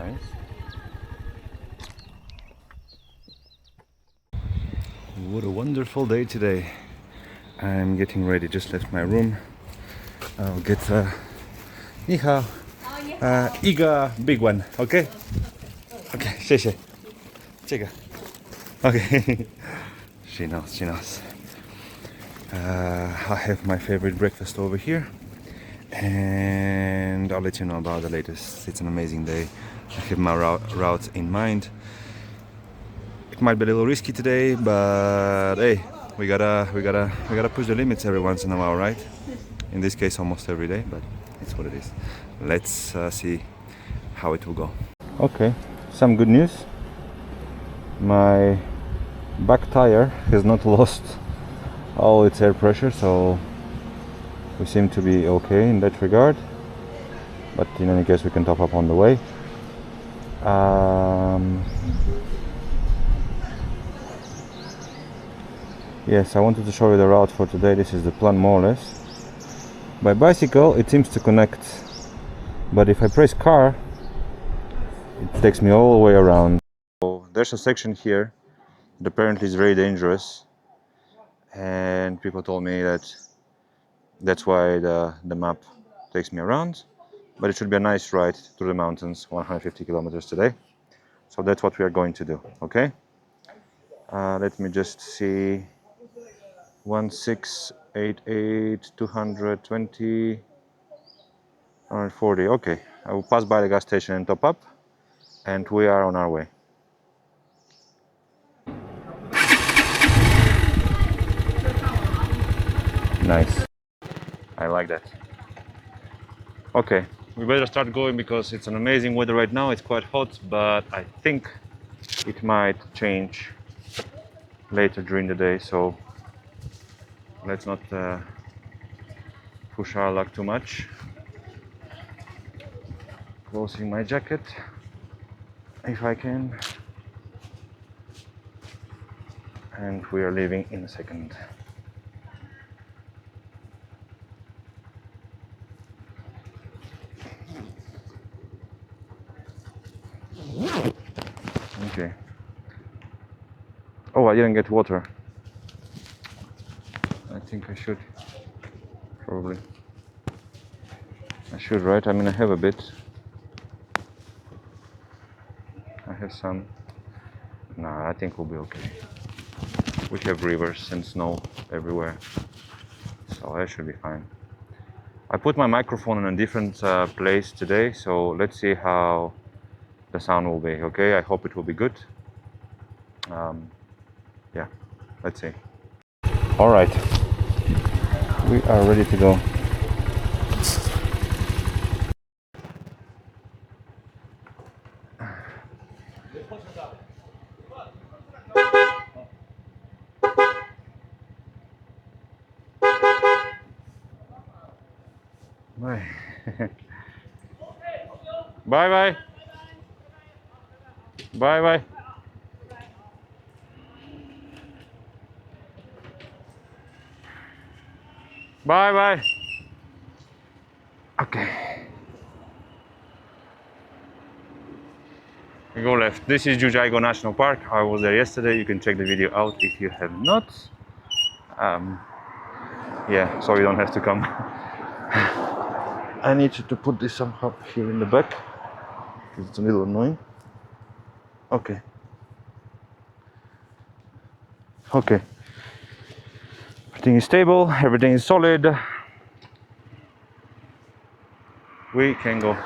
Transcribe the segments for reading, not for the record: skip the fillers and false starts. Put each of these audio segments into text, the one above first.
Nice. What a wonderful day today. I'm getting ready, just left my room. I'll get ni hao, Iga big one, okay? Okay, 谢谢。这个 Okay. She knows. I have my favorite breakfast over here, and I'll let you know about the latest. It's an amazing day. I have my route in mind. It might be a little risky today, but hey, we gotta push the limits every once in a while, right? In this case, almost every day, but it's what it is. Let's see how it will go. Okay, some good news. My back tire has not lost all its air pressure, so we seem to be okay in that regard, but in any case we can top up on the way. Yes, I wanted to show you the route for today. This is the plan more or less. By bicycle it seems to connect, but if I press car it takes me all the way around. So there's a section here that apparently is very dangerous, and people told me that that's why the map takes me around, but it should be a nice ride through the mountains, 150 kilometers today. So that's what we are going to do, okay? Let me just see. 1688 220 140. Okay, I will pass by the gas station and top up, and we are on our way. Nice. I like that. Okay, we better start going because it's an amazing weather right now. It's quite hot, but I think it might change later during the day, so let's not push our luck too much. Closing my jacket if I can, and we are leaving in a second. Okay. Oh, I didn't get water. I think I should. Probably. I should, right? I mean, I have a bit. I have some. Nah, I think we'll be okay. We have rivers and snow everywhere, so that should be fine. I put my microphone in a different place today, so let's see how the sound will be, okay? I hope it will be good. Yeah, let's see. All right, we are ready to go. Bye. Bye bye. Bye bye. Bye bye. Okay. We go left. This is Jiuzhaigo National Park. I was there yesterday. You can check the video out if you have not. Yeah, so you don't have to come. I need to put this somehow here in the back because it's a little annoying. Okay. Okay. Everything is stable, everything is solid. We can go.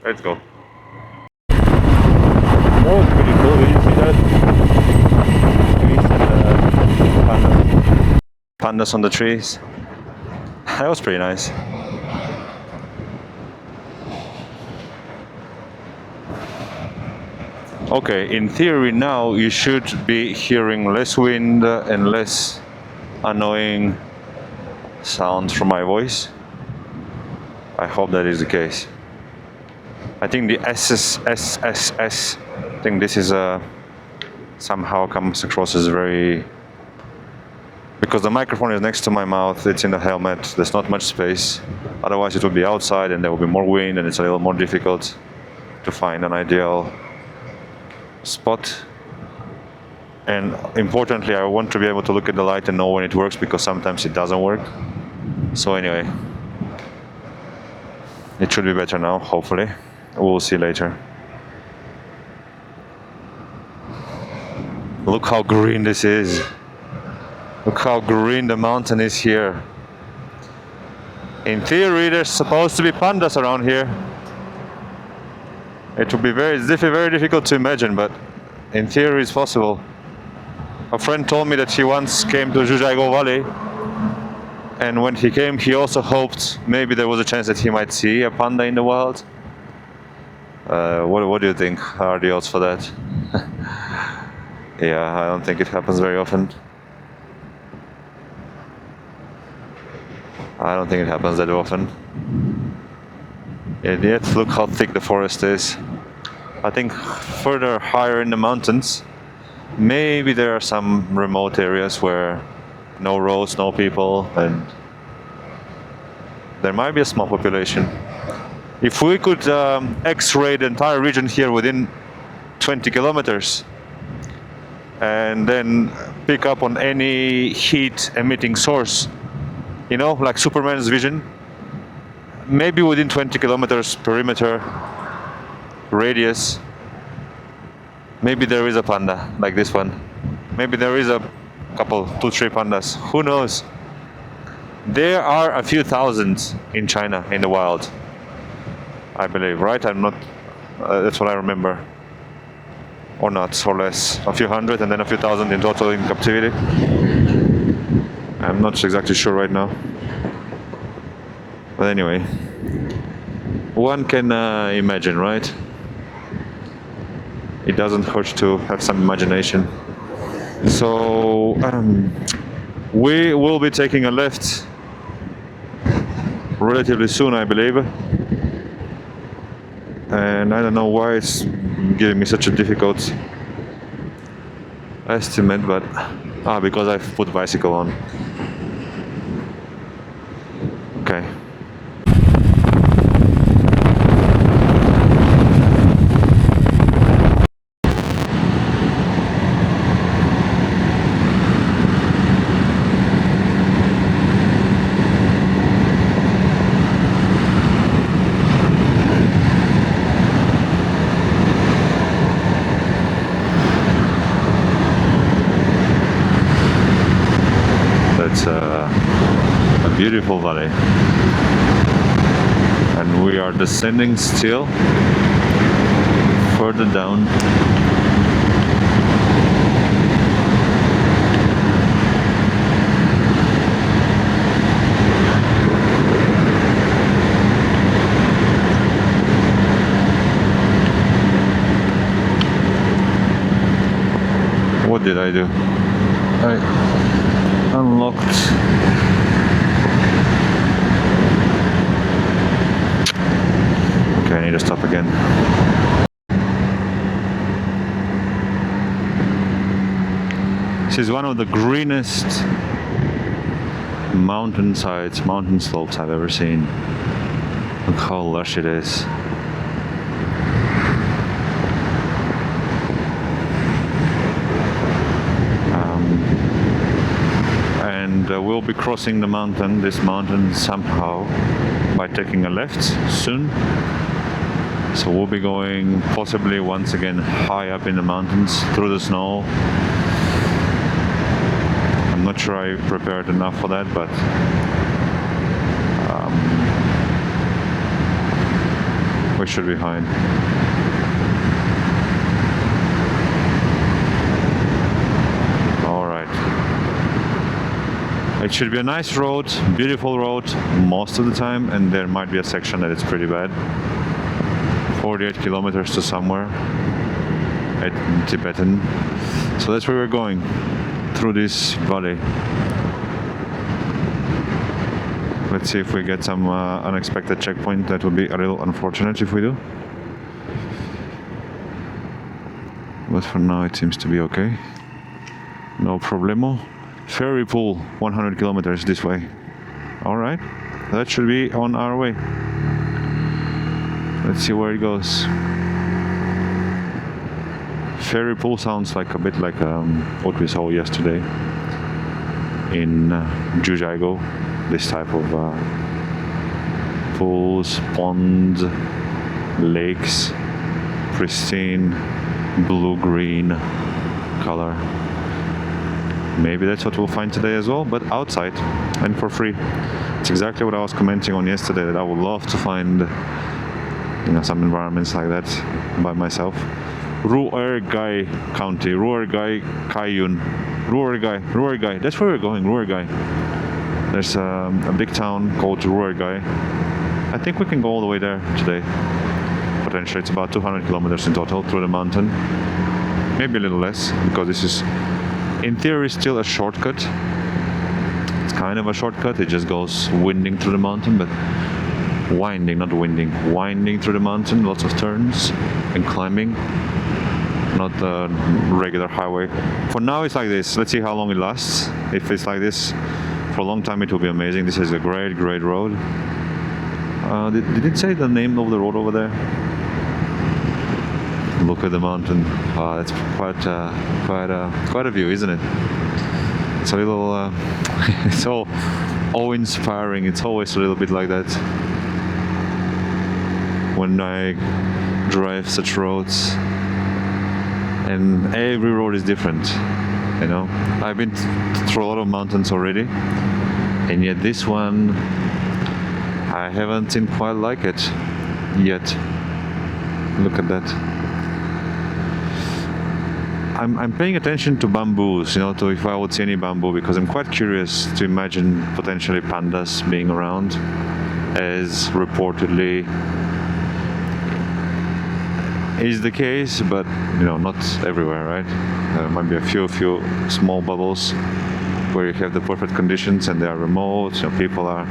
Let's go. That was pretty cool. Did you see that? Trees and pandas on the trees. That was pretty nice. Okay, in theory now you should be hearing less wind and less annoying sounds from my voice. I hope that is the case. I think the SSSS, I think this is somehow comes across as very... Because the microphone is next to my mouth, it's in the helmet, there's not much space. Otherwise it would be outside and there would be more wind and it's a little more difficult to find an ideal spot. And importantly, I want to be able to look at the light and know when it works, because sometimes it doesn't work. So anyway, it should be better now, hopefully. We'll see later. Look how green this is. Look how green the mountain is here. In theory, there's supposed to be pandas around here. It would be very difficult to imagine, but in theory it's possible. A friend told me that he once came to Jiuzhaigo Valley, and when he came, he also hoped maybe there was a chance that he might see a panda in the wild. What do you think are the odds for that? Yeah, I don't think it happens very often. I don't think it happens that often. And yet, look how thick the forest is. I think further higher in the mountains, maybe there are some remote areas where no roads, no people, and there might be a small population. If we could X-ray the entire region here within 20 kilometers and then pick up on any heat emitting source, you know, like Superman's vision, maybe within 20 kilometers perimeter radius, maybe there is a panda like this one. Maybe there is a couple, 2-3 pandas. Who knows? There are a few thousand in China in the wild, I believe, right? I'm not, that's what I remember. Or not, or less. A few hundred and then a few thousand in total in captivity. I'm not exactly sure right now. But anyway, one can imagine, right? It doesn't hurt to have some imagination. So we will be taking a left relatively soon, I believe. And I don't know why it's giving me such a difficult estimate, but because I've put bicycle on. Okay. A beautiful valley, and we are descending still further down. What did I do? I unlocked. Okay, I need to stop again. This is one of the greenest mountain slopes I've ever seen. Look how lush it is. We'll be crossing this mountain somehow by taking a left soon. So we'll be going possibly once again high up in the mountains through the snow. I'm not sure I prepared enough for that, but we should be fine. It should be a nice road, beautiful road most of the time, and there might be a section that is pretty bad. 48 kilometers to somewhere at Tibetan. So that's where we're going, through this valley. Let's see if we get some unexpected checkpoint. That would be a little unfortunate if we do. but for now it seems to be okay. No problemo. Ferry pool, 100 kilometers this way. Alright, that should be on our way. Let's see where it goes. Ferry pool sounds like a bit like what we saw yesterday in Jiuzhaigo. This type of pools, ponds, lakes, pristine blue-green color. Maybe that's what we'll find today as well, but outside and for free. It's exactly what I was commenting on yesterday, that I would love to find, you know, some environments like that by myself. Ruergai County, Ruergai Kaiyun, Ruergai. That's where we're going, Ruergai. There's a big town called Zoige. I think we can go all the way there today. Potentially it's about 200 kilometers in total through the mountain. Maybe a little less, because this is, in theory, still a shortcut. It's kind of a shortcut. It just goes winding through the mountain, but winding, not winding. Winding through the mountain, lots of turns and climbing. Not a regular highway. For now it's like this. Let's see how long it lasts. If it's like this for a long time, it will be amazing. This is a great road. Did it say the name of the road over there? Look at the mountain. That's quite a view, isn't it? It's a little it's so awe-inspiring. It's always a little bit like that when I drive such roads, and every road is different, you know. I've been through a lot of mountains already, and yet this one I haven't seen quite like it yet. Look at that. I'm paying attention to bamboos, you know, to if I would see any bamboo, because I'm quite curious to imagine potentially pandas being around, as reportedly is the case, but you know, not everywhere, right? There might be a few small bubbles where you have the perfect conditions and they are remote, you know, people are.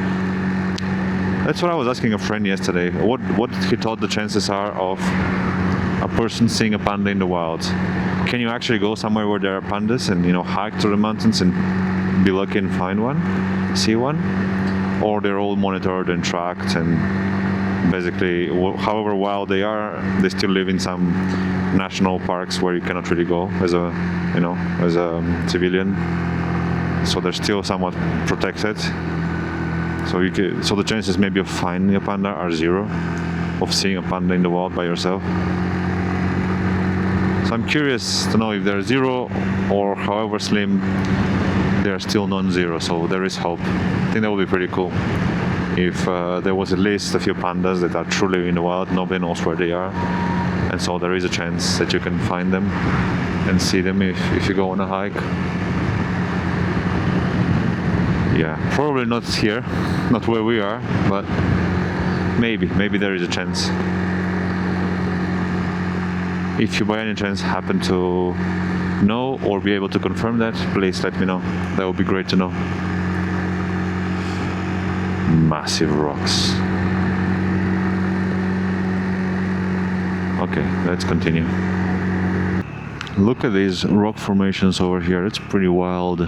That's what I was asking a friend yesterday. What he thought the chances are of a person seeing a panda in the wild. Can you actually go somewhere where there are pandas and, you know, hike through the mountains and be lucky and find one, see one? Or they're all monitored and tracked, and basically, however wild they are, they still live in some national parks where you cannot really go as a, you know, as a civilian. So they're still somewhat protected. So the chances maybe of finding a panda are zero, of seeing a panda in the wild by yourself. So I'm curious to know if they're zero, or however slim, they're still non-zero. So there is hope. I think that would be pretty cool. If there was at least a few pandas that are truly in the wild, nobody knows where they are, and so there is a chance that you can find them and see them if you go on a hike. Yeah, probably not here, not where we are, but maybe there is a chance. If you by any chance happen to know or be able to confirm that, please let me know. That would be great to know. Massive rocks. Okay, let's continue. Look at these rock formations over here. It's pretty wild.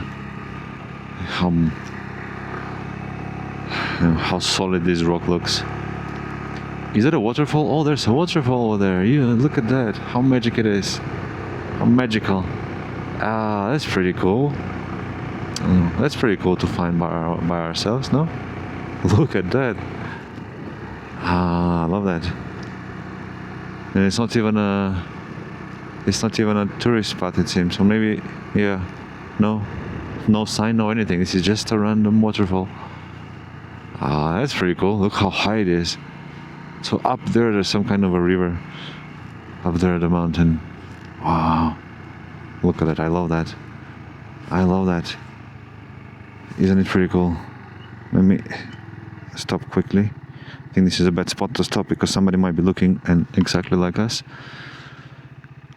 How solid this rock looks. Is that a waterfall? Oh, there's a waterfall over there. Yeah, look at that. How magic it is. How magical. Ah, that's pretty cool. That's pretty cool to find by ourselves, no? Look at that. Ah, I love that. And it's not even a tourist spot, it seems. So maybe, yeah, no sign, no anything. This is just a random waterfall. Ah, that's pretty cool. Look how high it is. So up there's some kind of a river. Up there at the mountain. Wow. Look at that. I love that. I love that. Isn't it pretty cool? Let me stop quickly. I think this is a bad spot to stop because somebody might be looking and exactly like us.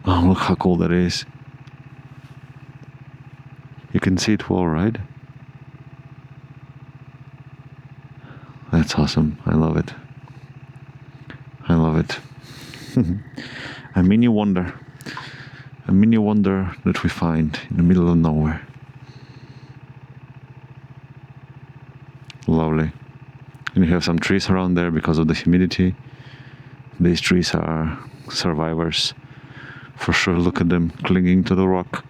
Oh, look how cool that is. You can see it well, right? That's awesome. I love it. I love it. I mean, you wonder A mini wonder that we find in the middle of nowhere. Lovely. And you have some trees around there because of the humidity. These trees are survivors. For sure, look at them clinging to the rock.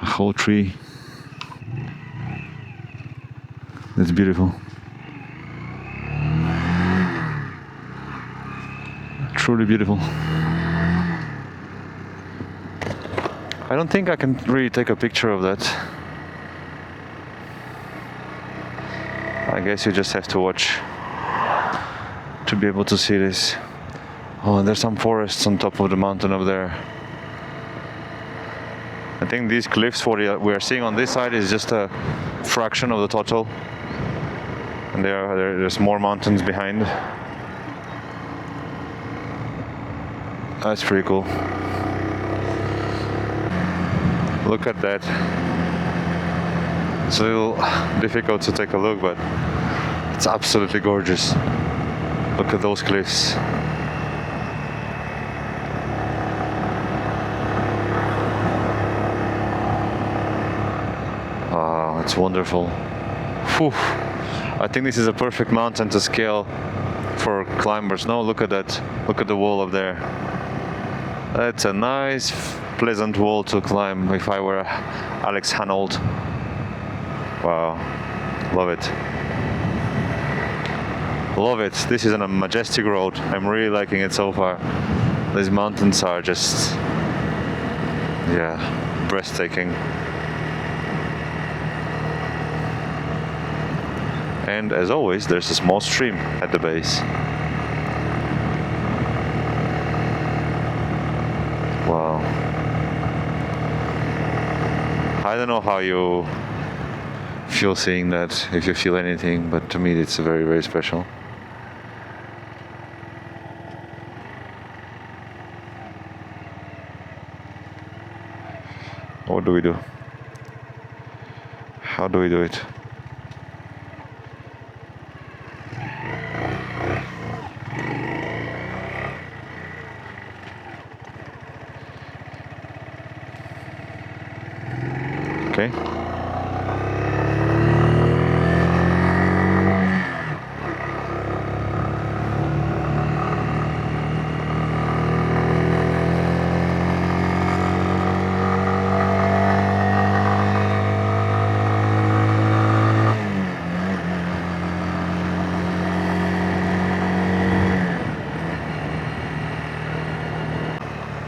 A whole tree. That's beautiful. Truly beautiful. I don't think I can really take a picture of that. I guess you just have to watch to be able to see this. Oh, and there's some forests on top of the mountain up there. I think these cliffs, what we are seeing on this side, is just a fraction of the total. And there's more mountains behind. That's pretty cool. Look at that. It's a little difficult to take a look, but it's absolutely gorgeous. Look at those cliffs. Wow, it's wonderful. Whew. I think this is a perfect mountain to scale for climbers. No, look at that. Look at the wall up there. That's a nice, pleasant wall to climb if I were Alex Hanold. Wow, love it. Love it. This is a majestic road. I'm really liking it so far. These mountains are just, yeah, breathtaking. And as always, there's a small stream at the base. Wow. I don't know how you feel seeing that, if you feel anything, but to me it's very, very special. What do we do? How do we do it? Okay.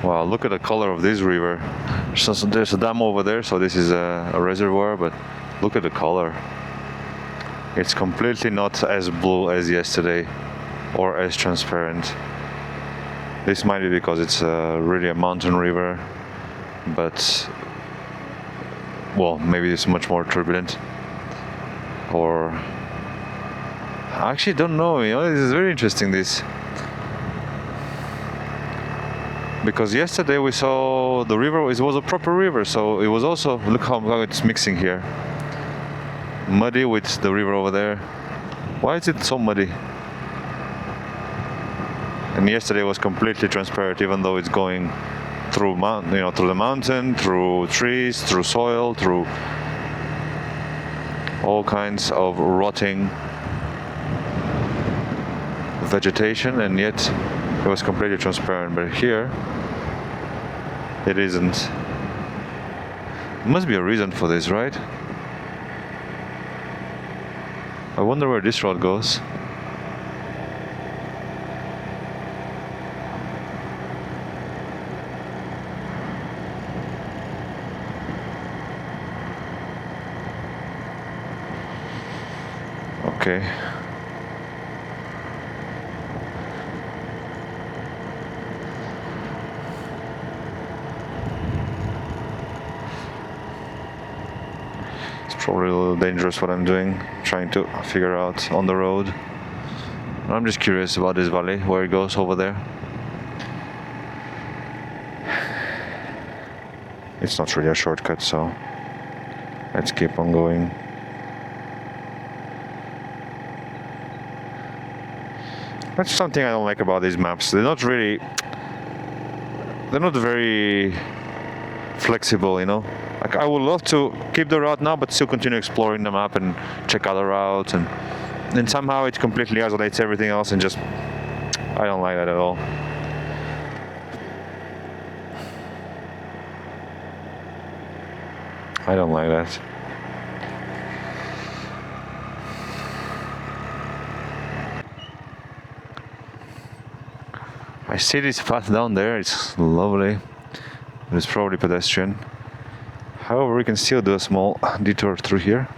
Wow, look at the color of this river. So there's a dam over there, so this is a reservoir, but look at the color. It's completely not as blue as yesterday or as transparent. This might be because it's really a mountain river, but well, maybe it's much more turbulent. Or I actually don't know, this is very interesting, this. Because yesterday we saw the river, it was a proper river, so it was also, look how it's mixing here. Muddy with the river over there. Why is it so muddy? And yesterday was completely transparent, even though it's going through through the mountain, through trees, through soil, through all kinds of rotting vegetation, and yet it was completely transparent. But here it isn't. There must be a reason for this, right? I wonder where this road goes. Okay. Probably a little dangerous what I'm doing, trying to figure out on the road. I'm just curious about this valley, where it goes over there. It's not really a shortcut, so let's keep on going. That's something I don't like about these maps. They're not really they're not very flexible, you know. Like, I would love to keep the route now, but still continue exploring the map and check other routes, and then somehow it completely isolates everything else, and just, I don't like that at all. I don't like that. I see this path down there, it's lovely. It's probably pedestrian. However, we can still do a small detour through here.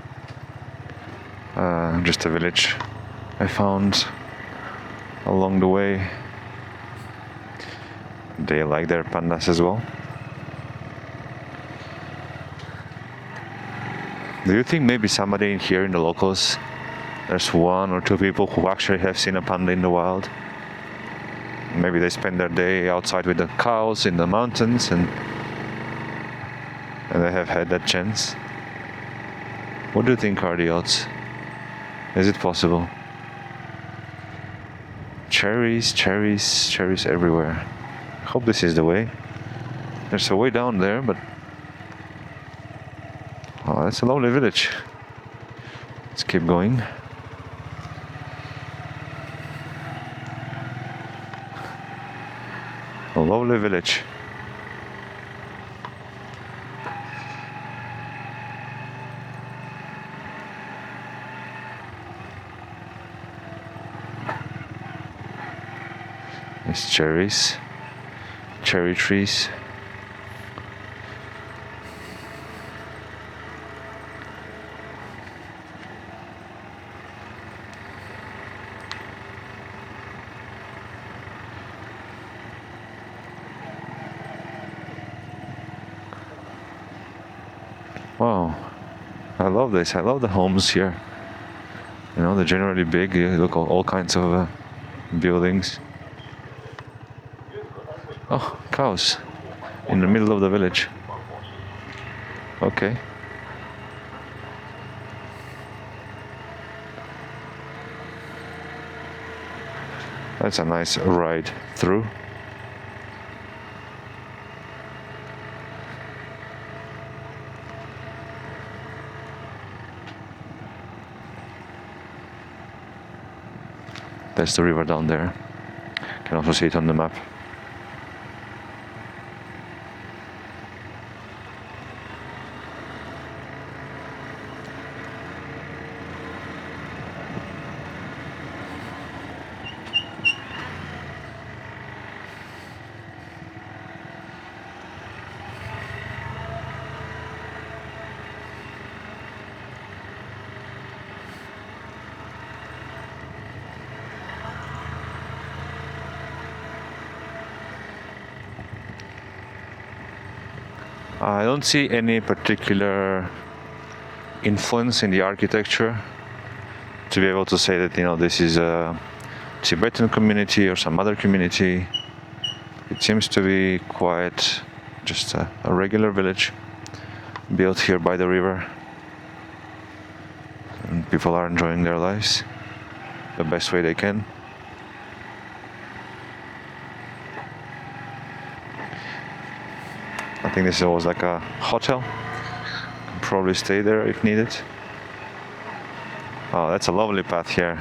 Just a village I found along the way. They like their pandas as well. Do you think maybe somebody in here in the locals, there's 1 or 2 people who actually have seen a panda in the wild? Maybe they spend their day outside with the cows in the mountains, and they have had that chance. What do you think are the odds? Is it possible? Cherries, cherries, cherries everywhere. I hope this is the way. There's a way down there, but... oh, that's a lovely village. Let's keep going. A lovely village. There's cherries, cherry trees. Wow, I love this. I love the homes here. You know, they're generally big. You look at all kinds of buildings. Oh, cows in the middle of the village. Okay. That's a nice ride through. That's the river down there. You can also see it on the map. I don't see any particular influence in the architecture to be able to say that, you know, this is a Tibetan community or some other community. It seems to be quite just a regular village built here by the river, and people are enjoying their lives the best way they can. I think this was like a hotel. Can probably stay there if needed. Oh, that's a lovely path here.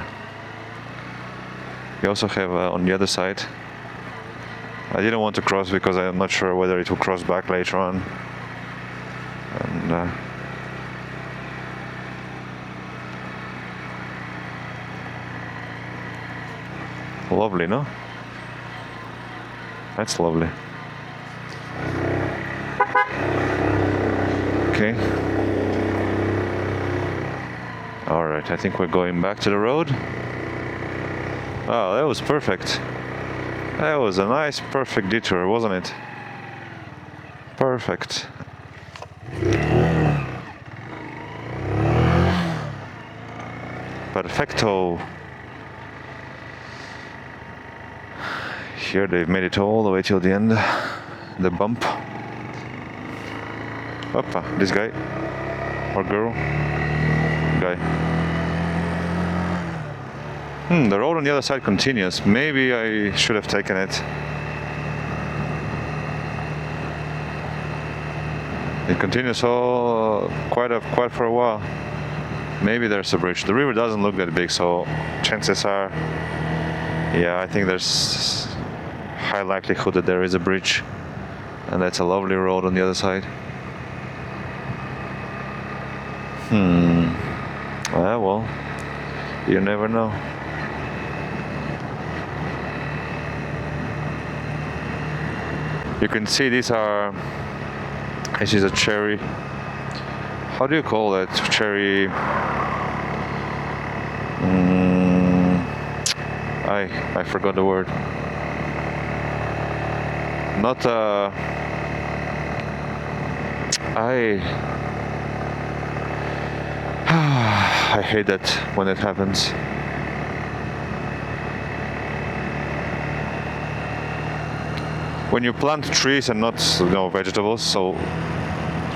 We also have on the other side. I didn't want to cross because I'm not sure whether it will cross back later on. And lovely, no? That's lovely. Okay. Alright, I think we're going back to the road. Oh, that was perfect. That was a nice, perfect detour, wasn't it? Perfect. Perfecto. Here they've made it all the way till the end. The bump. Oppa, this guy. Or girl. Guy. The road on the other side continues. Maybe I should have taken it. It continues quite for a while. Maybe there's a bridge. The river doesn't look that big, so chances are, yeah, I think there's high likelihood that there is a bridge, and that's a lovely road on the other side. Well, you never know. You can see this is a cherry. How do you call that? Cherry. I forgot the word. Not I hate that when it happens. When you plant trees and not vegetables, so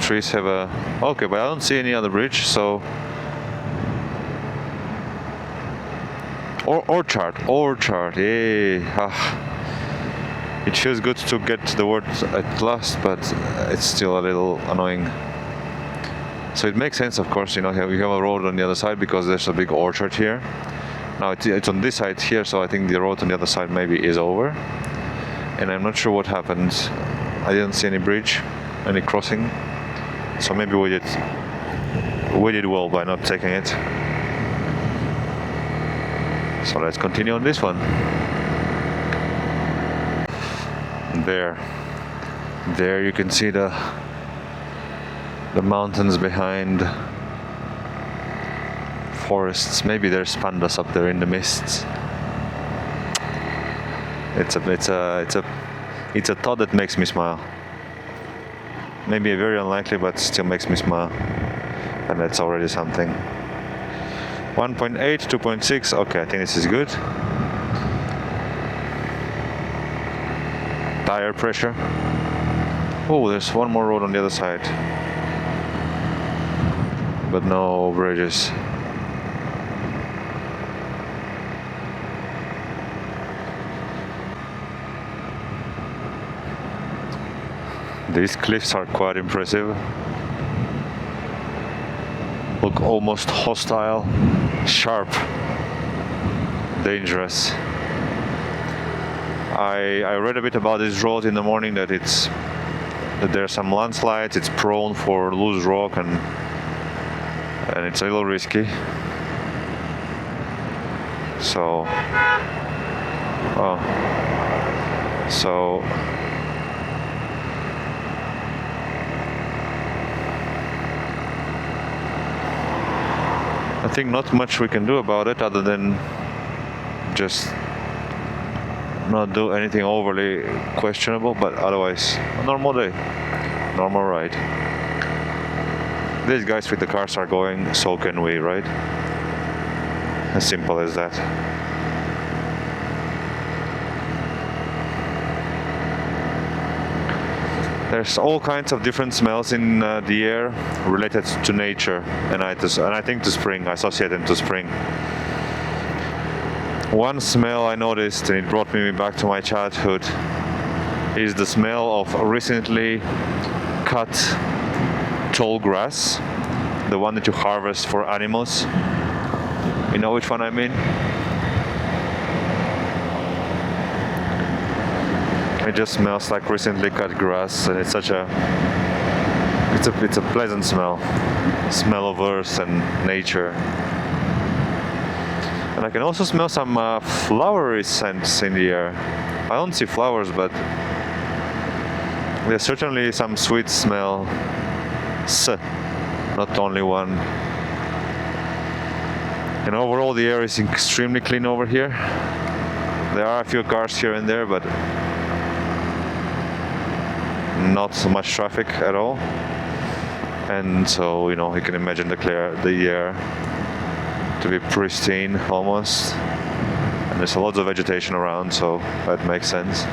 trees have a... Okay, but I don't see any other bridge, so... Orchard, yay! It feels good to get the word at last, but it's still a little annoying. So it makes sense, of course, you have a road on the other side because there's a big orchard here. Now it's on this side here, so I think the road on the other side maybe is over. And I'm not sure what happened. I didn't see any bridge, any crossing. So maybe we did well by not taking it. So let's continue on this one. There you can see the mountains behind, forests. Maybe there's pandas up there in the mists. It's a thought that makes me smile. Maybe very unlikely, but still makes me smile, and that's already something. 1.8, 2.6. Okay, I think this is good. Tire pressure. Oh, there's one more road on the other side, but no bridges. These cliffs are quite impressive. Look almost hostile, sharp, dangerous. I read a bit about this road in the morning, that there are some landslides, it's prone for loose rock, and it's a little risky. So I think not much we can do about it other than just not do anything overly questionable, but otherwise a normal day, normal ride. These guys with the cars are going, so can we, right? As simple as that. There's all kinds of different smells in the air related to nature, and I think to spring. I associate them to spring. One smell I noticed, and it brought me back to my childhood, is the smell of recently cut tall grass, the one that you harvest for animals. You know which one I mean? It just smells like recently cut grass, and it's a pleasant smell of earth and nature. And I can also smell some flowery scents in the air. I don't see flowers, but there's certainly some sweet smell. Not only one. And overall the air is extremely clean over here. There are a few cars here and there, but not so much traffic at all. And so, you can imagine the air to be pristine almost. And there's lots of vegetation around, so that makes sense.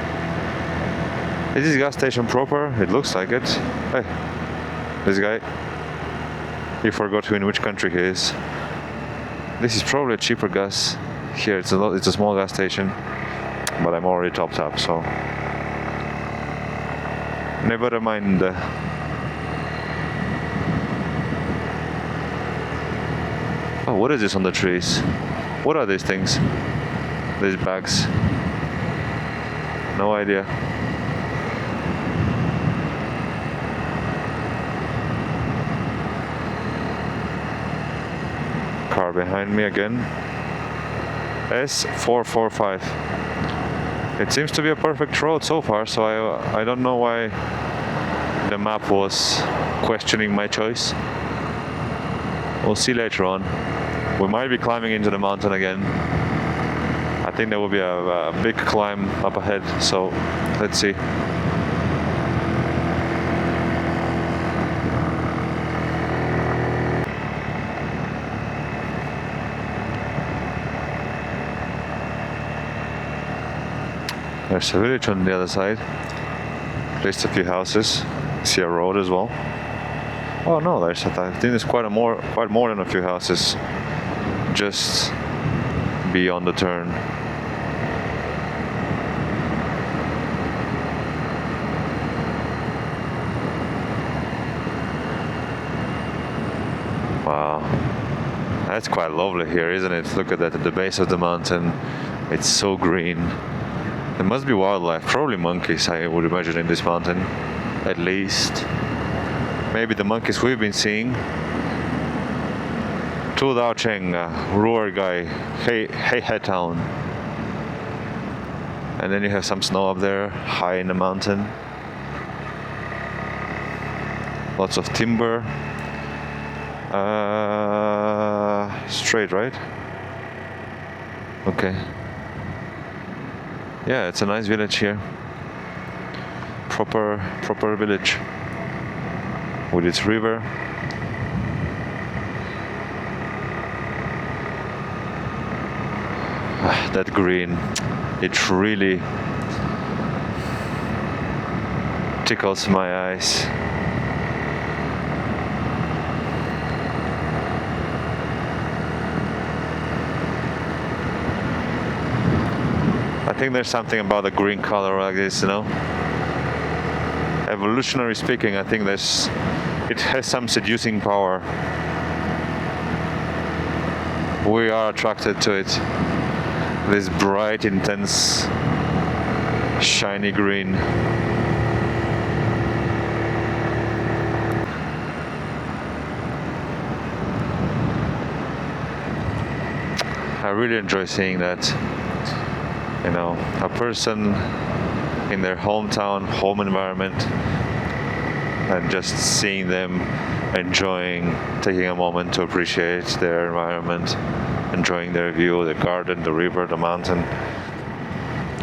Is this gas station proper? It looks like it. Hey, this guy. You forgot in which country he is. This is probably a cheaper gas. Here it's a small gas station, but I'm already topped up, so never mind. Oh, what is this on the trees? What are these things? These bags? No idea. Car behind me again. S445. It seems to be a perfect road so far, so I don't know why the map was questioning my choice. We'll see later on. We might be climbing into the mountain again. I think there will be a big climb up ahead, so let's see. There's a village on the other side. Just a few houses. See a road as well. Oh no, I think there's quite more than a few houses just beyond the turn. Wow, that's quite lovely here, isn't it? Look at that, at the base of the mountain. It's so green. There must be wildlife, probably monkeys, I would imagine, in this mountain, at least. Maybe the monkeys we've been seeing. Tu Dao Cheng, Ruhr guy, Hey town. And then you have some snow up there, high in the mountain. Lots of timber. Straight, right? Okay. Yeah, it's a nice village here. Proper village. With its river. That green, it really tickles my eyes. I think there's something about the green color like this, you know. Evolutionary speaking, I think it has some seducing power. We are attracted to it. This bright, intense, shiny green. I really enjoy seeing that. You know, a person in their hometown, home environment, and just seeing them enjoying, taking a moment to appreciate their environment, enjoying their view, the garden, the river, the mountain.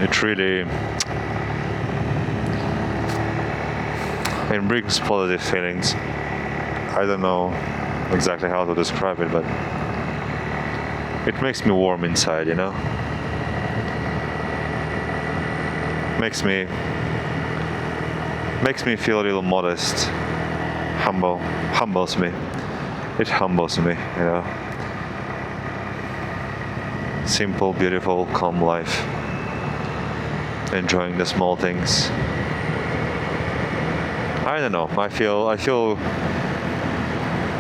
It really brings positive feelings. I don't know exactly how to describe it, but it makes me warm inside, you know. Makes me feel a little modest, humbles me. It humbles me, you know. Simple, beautiful, calm life. Enjoying the small things. I don't know. I feel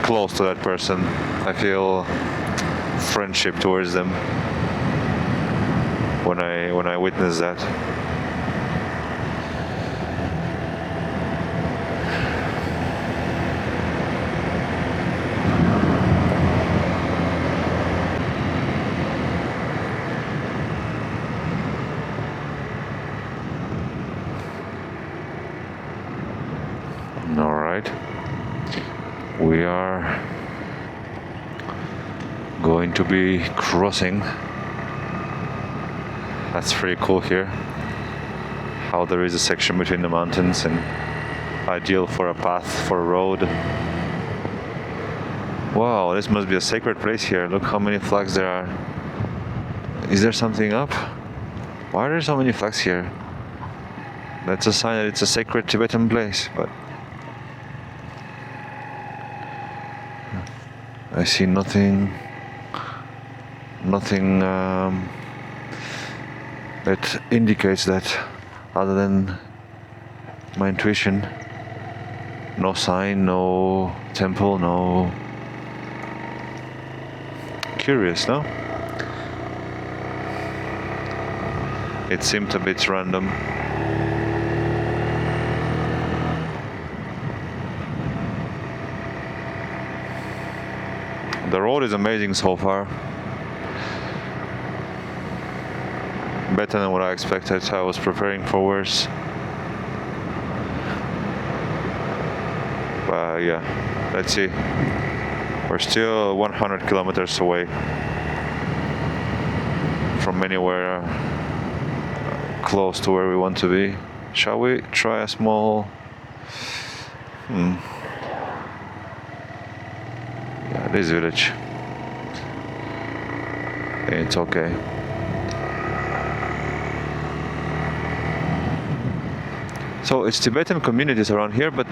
close to that person. I feel friendship towards them when I witness that. Alright, we are going to be crossing. That's pretty cool here, how there is a section between the mountains and ideal for a path, for a road. Wow, this must be a sacred place here. Look how many flags there are. Is there something up? Why are there so many flags here? That's a sign that it's a sacred Tibetan place, but I see nothing that indicates that, other than my intuition. No sign, no temple, no. curious, no? It seemed a bit random. The road is amazing so far. Better than what I expected. I was preparing for worse. But yeah, let's see. We're still 100 kilometers away from anywhere close to where we want to be. Shall we try a small... Yeah, this village. It's okay. So it's Tibetan communities around here, but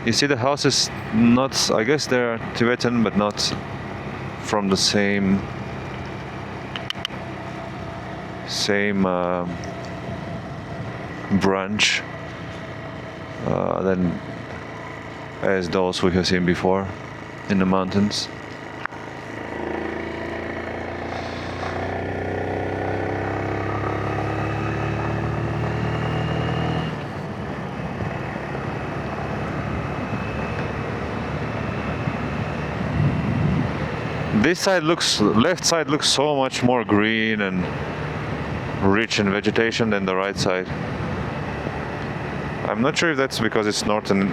you see the houses, not, I guess they're Tibetan, but not from the same branch than as those we have seen before in the mountains. This side left side looks so much more green and rich in vegetation than the right side. I'm not sure if that's because it's northern.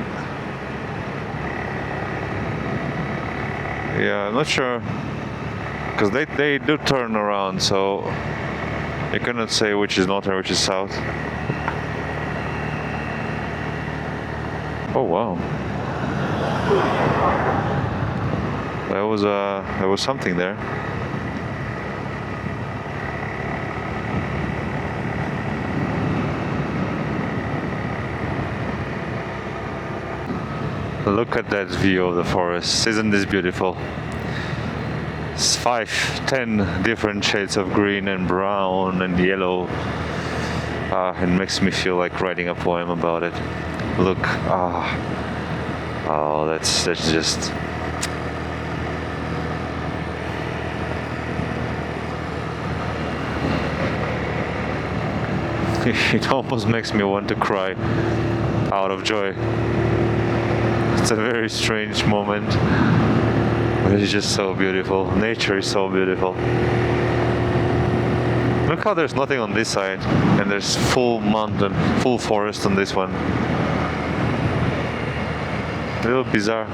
Yeah, I'm not sure, because they do turn around, so you cannot say which is north and which is south. Oh wow. There was something there. Look at that view of the forest. Isn't this beautiful? It's 10 different shades of green and brown and yellow. It makes me feel like writing a poem about it. Look, oh, that's just... It almost makes me want to cry out of joy. It's a very strange moment, but it's just so beautiful. Nature is so beautiful. Look how there's nothing on this side, and there's full mountain, full forest on this one. A little bizarre.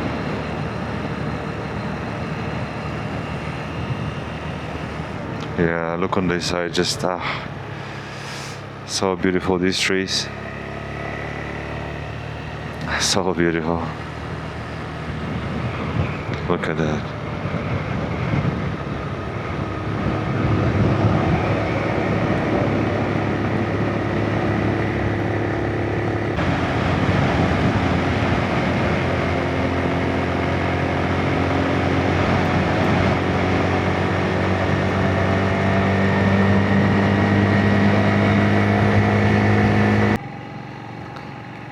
Yeah, look on this side, just so beautiful, these trees. So beautiful. Look at that.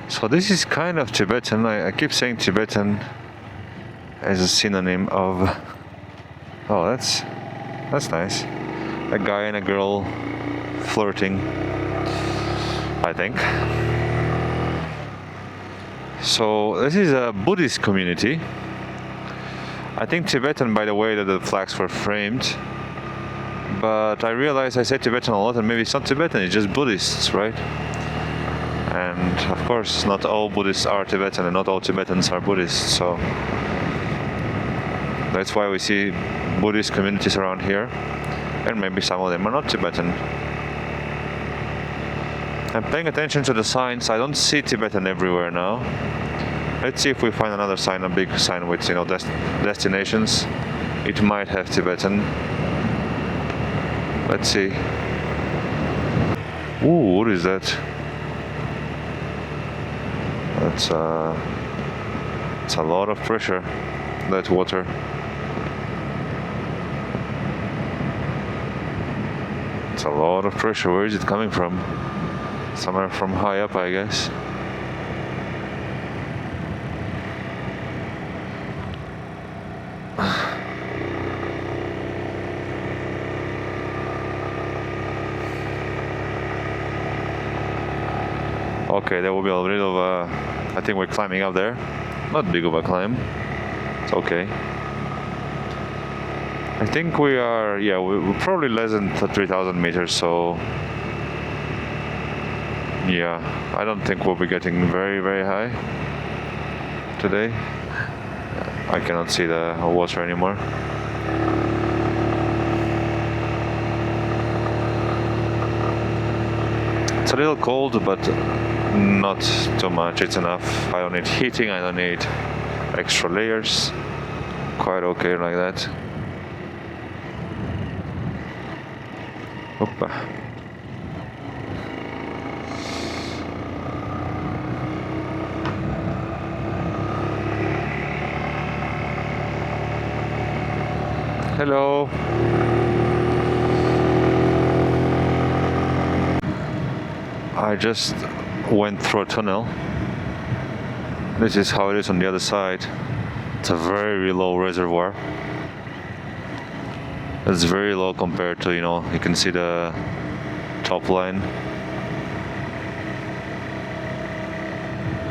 So this is kind of Tibetan. I keep saying Tibetan as a synonym of... Oh, that's nice. A guy and a girl flirting, I think. So this is a Buddhist community. I think Tibetan by the way that the flags were framed. But I realized I said Tibetan a lot, and maybe it's not Tibetan, it's just Buddhists, right? And of course, not all Buddhists are Tibetan, and not all Tibetans are Buddhists, so that's why we see Buddhist communities around here, and maybe some of them are not Tibetan. I'm paying attention to the signs. I don't see Tibetan everywhere now. Let's see if we find another sign, a big sign with, you know, destinations. It might have Tibetan. Let's see. Ooh, what is that? It's a lot of pressure, that water. It's a lot of pressure. Where is it coming from? Somewhere from high up, I guess. Okay, there will be a little of I think we're climbing up there. Not big of a climb. It's okay. I think we are, yeah, we're probably less than 3,000 meters, so yeah, I don't think we'll be getting very, very high today. I cannot see the water anymore. It's a little cold, but not too much. It's enough. I don't need heating, I don't need extra layers. Quite okay like that. Hoppa. Hello. I just went through a tunnel. This is how it is on the other side. It's a very low reservoir. It's very low compared to, you know, you can see the top line.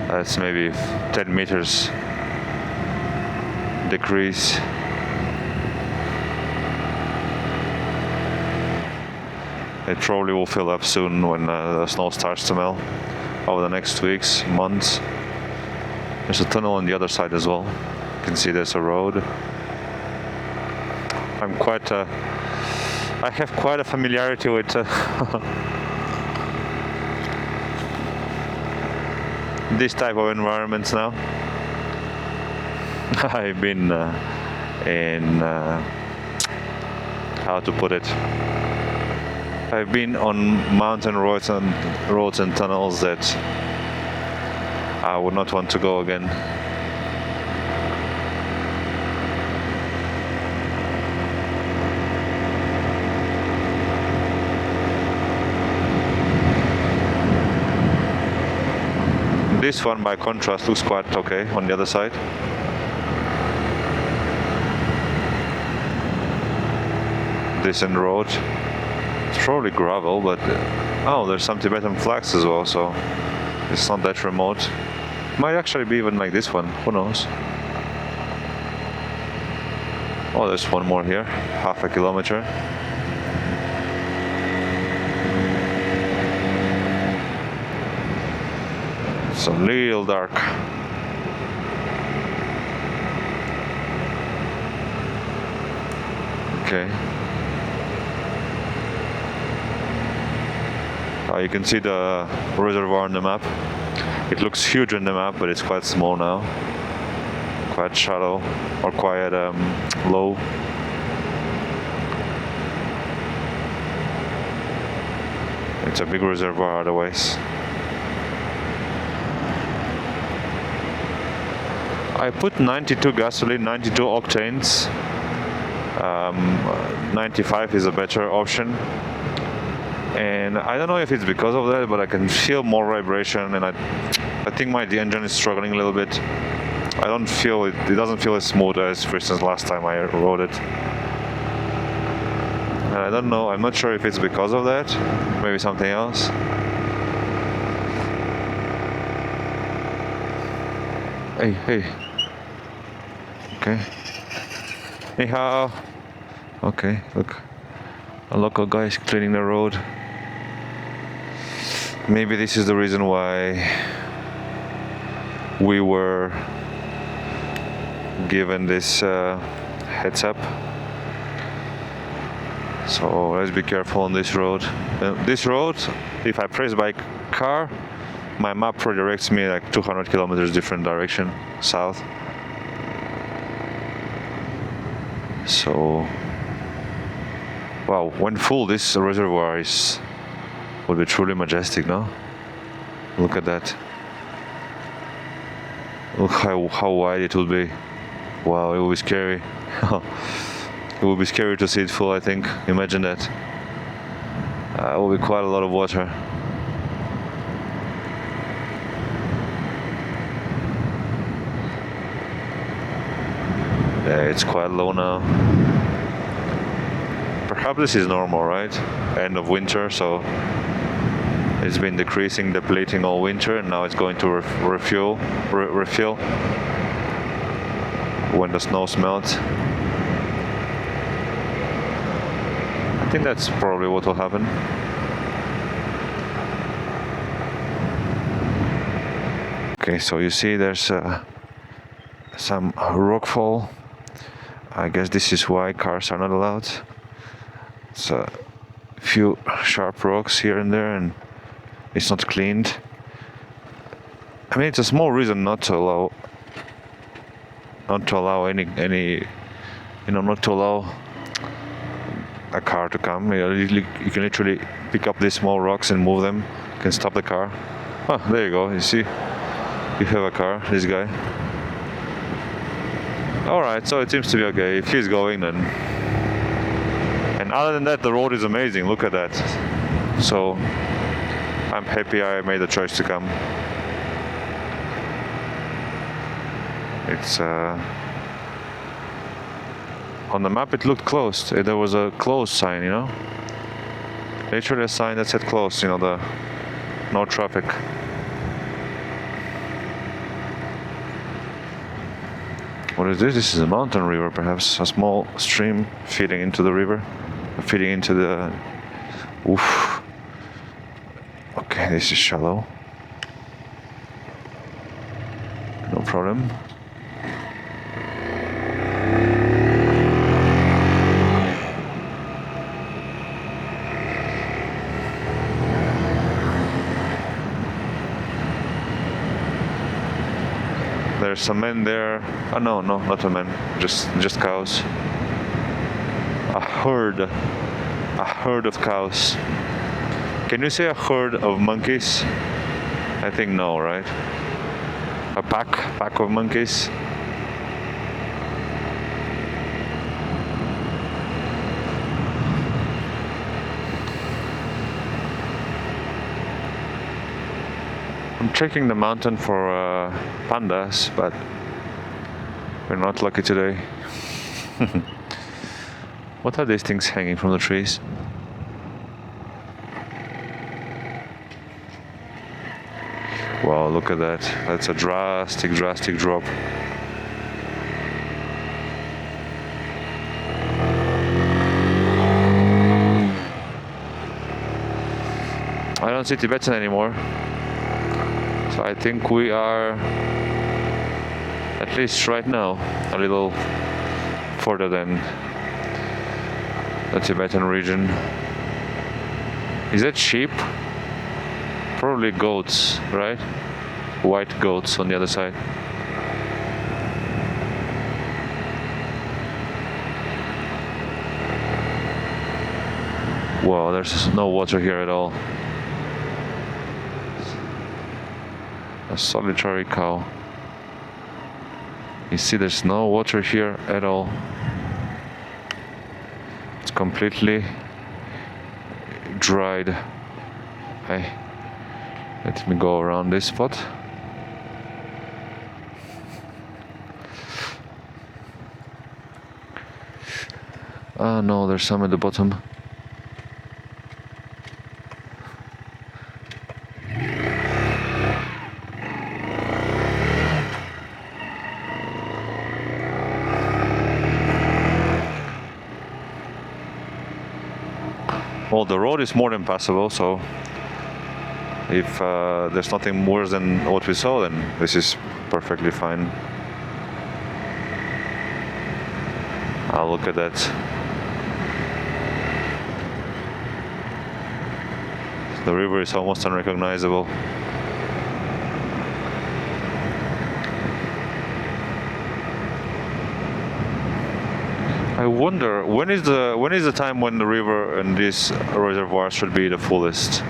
That's maybe 10 meters decrease. It probably will fill up soon when the snow starts to melt over the next weeks, months. There's a tunnel on the other side as well. You can see there's a road. I have quite a familiarity with this type of environments now. I've been in how to put it. I've been on mountain roads and tunnels that I would not want to go again. This one, by contrast, looks quite okay on the other side. Decent road. It's probably gravel, but oh, there's some Tibetan flags as well, so it's not that remote. Might actually be even like this one, who knows? Oh, there's one more here, half a kilometer. It's a little dark. Okay. You can see the reservoir on the map. It looks huge on the map, but it's quite small now. Quite shallow, or quite low. It's a big reservoir otherwise. I put 92 gasoline, 92 octanes. 95 is a better option. And I don't know if it's because of that, but I can feel more vibration, and I think the engine is struggling a little bit. I don't feel it. It doesn't feel as smooth as, for instance, last time I rode it. And I don't know. I'm not sure if it's because of that. Maybe something else. Hey. Okay. Hey how? Okay, look. A local guy is cleaning the road. Maybe this is the reason why we were given this heads up. So let's be careful on this road. This road, if I press by car, my map redirects me like 200 kilometers different direction, south. So, wow, when full, this reservoir would be truly majestic, no? Look at that. Look how wide it will be. Wow, it will be scary. It will be scary to see it full, I think. Imagine that. It will be quite a lot of water. Yeah, it's quite low now. Perhaps this is normal, right? End of winter, so It's been decreasing, depleting all winter, and now it's going to refill when the snows melt. I think that's probably what will happen. Okay, so you see there's some rockfall. I guess this is why cars are not allowed. It's a few sharp rocks here and there, and it's not cleaned. I mean, it's a small reason not to allow any not to allow a car to come. You can literally pick up these small rocks and move them. You can stop the car. Oh, there you go. You see, you have a car. This guy. All right, so it seems to be okay. If he's going, then. And other than that, the road is amazing. Look at that. So I'm happy I made the choice to come. It's on the map it looked closed. There was a closed sign, you know. Literally a sign that said closed, you know, the no traffic. What is this? This is a mountain river, perhaps a small stream feeding into the river, feeding into the. Oof. Okay, this is shallow. No problem. There's some men there. Oh, no, not a man. Just cows. A herd of cows. Can you say a herd of monkeys? I think no, right? A pack of monkeys. I'm checking the mountain for pandas, but we're not lucky today. What are these things hanging from the trees? Wow, look at that. That's a drastic drop. I don't see Tibetan anymore. So I think we are, at least right now, a little further than the Tibetan region. Is that sheep? Probably goats, right? White goats on the other side. Wow, there's no water here at all. A solitary cow. You see, there's no water here at all. It's completely dried. Hey, let me go around this spot. Ah, no, there's some at the bottom. Well, the road is more than passable, so if there's nothing worse than what we saw, then this is perfectly fine. Ah, look at that. The river is almost unrecognizable. I wonder when is the time when the river and this reservoir should be the fullest.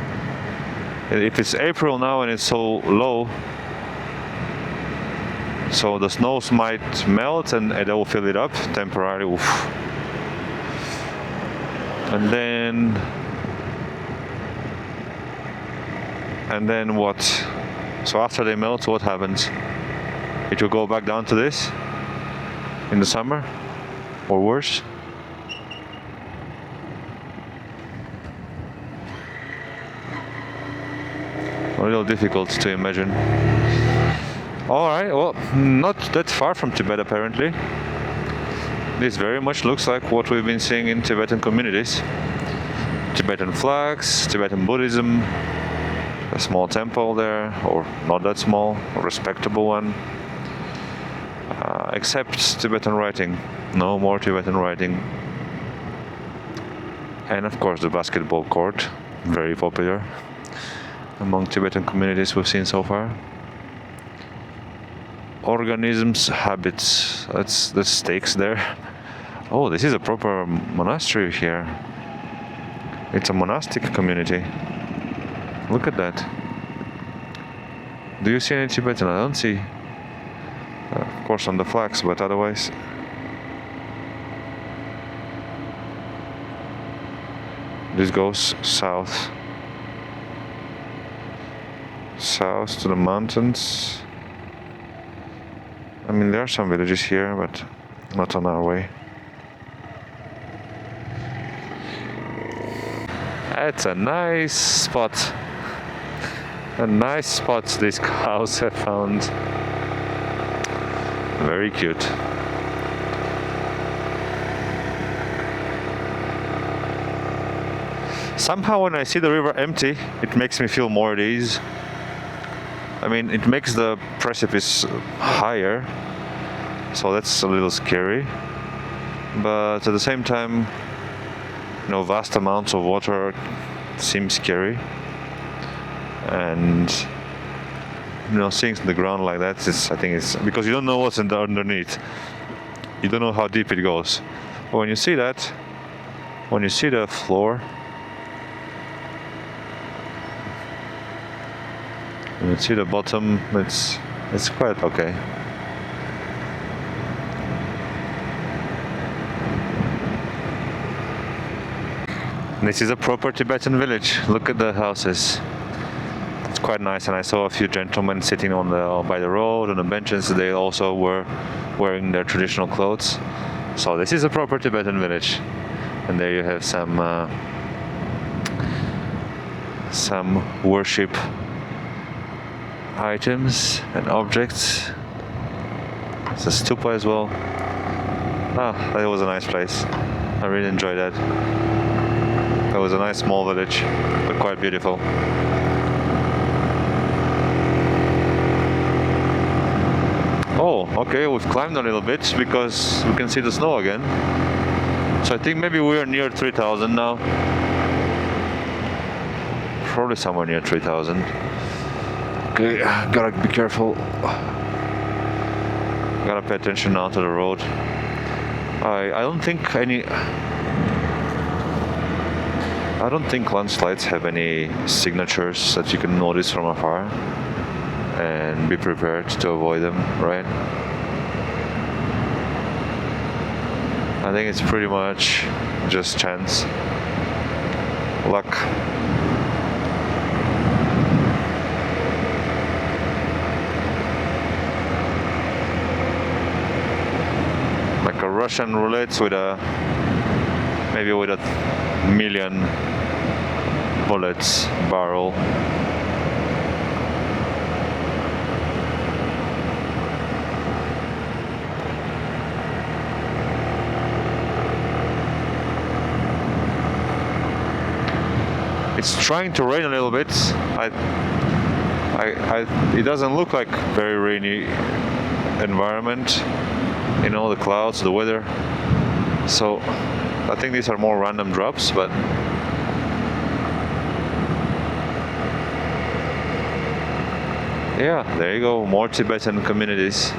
If it's April now and it's so low, so the snows might melt and it will fill it up temporarily. Oof. And then what? So after they melt, what happens? It will go back down to this in the summer? Or worse? a little difficult to imagine. Alright, well, not that far from Tibet apparently. This very much looks like what we've been seeing in Tibetan communities. Tibetan flags, Tibetan Buddhism, a small temple there, or not that small, a respectable one. Except Tibetan writing. No more Tibetan writing. And of course the basketball court, very popular among Tibetan communities we've seen so far. Organisms, habits, that's the stakes there. Oh, this is a proper monastery here. It's a monastic community. Look at that. Do you see any Tibetan? I don't see. Of course on the flags, but otherwise. This goes south. South to the mountains. I mean, there are some villages here, but not on our way. It's a nice spot. A nice spot these cows have found. Very cute. Somehow when I see the river empty, it makes me feel more at ease. I mean, it makes the precipice higher, so that's a little scary. But at the same time, you know, vast amounts of water seem scary. And you know, seeing the ground like that is, I think it's because you don't know what's underneath. You don't know how deep it goes. But when you see that, when you see the floor, when you see the bottom, it's quite okay. This is a proper Tibetan village. Look at the houses. It's quite nice, and I saw a few gentlemen sitting by the road on the benches. They also were wearing their traditional clothes. So this is a proper Tibetan village. And there you have some worship items and objects. It's a stupa as well. Ah, that was a nice place. I really enjoyed that. It was a nice small village, but quite beautiful. Oh, okay, we've climbed a little bit because we can see the snow again. So I think maybe we're near 3,000 now. Probably somewhere near 3,000. Okay, gotta be careful. Gotta pay attention now to the road. I don't think landslides have any signatures that you can notice from afar and be prepared to avoid them, right? I think it's pretty much just chance, luck. Like a Russian roulette with maybe with a million bullets barrel. It's trying to rain a little bit. It doesn't look like very rainy environment. You know, the clouds, the weather. So I think these are more random drops, but yeah, there you go, more Tibetan communities.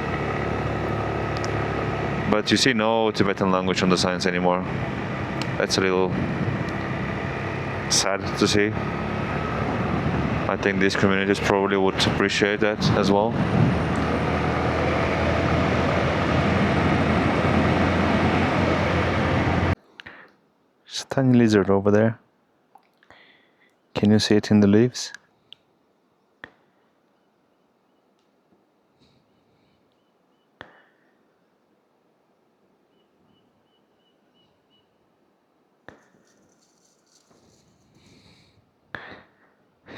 But you see no Tibetan language on the signs anymore. That's a little sad to see. I think these communities probably would appreciate that as well. There's a tiny lizard over there. Can you see it in the leaves?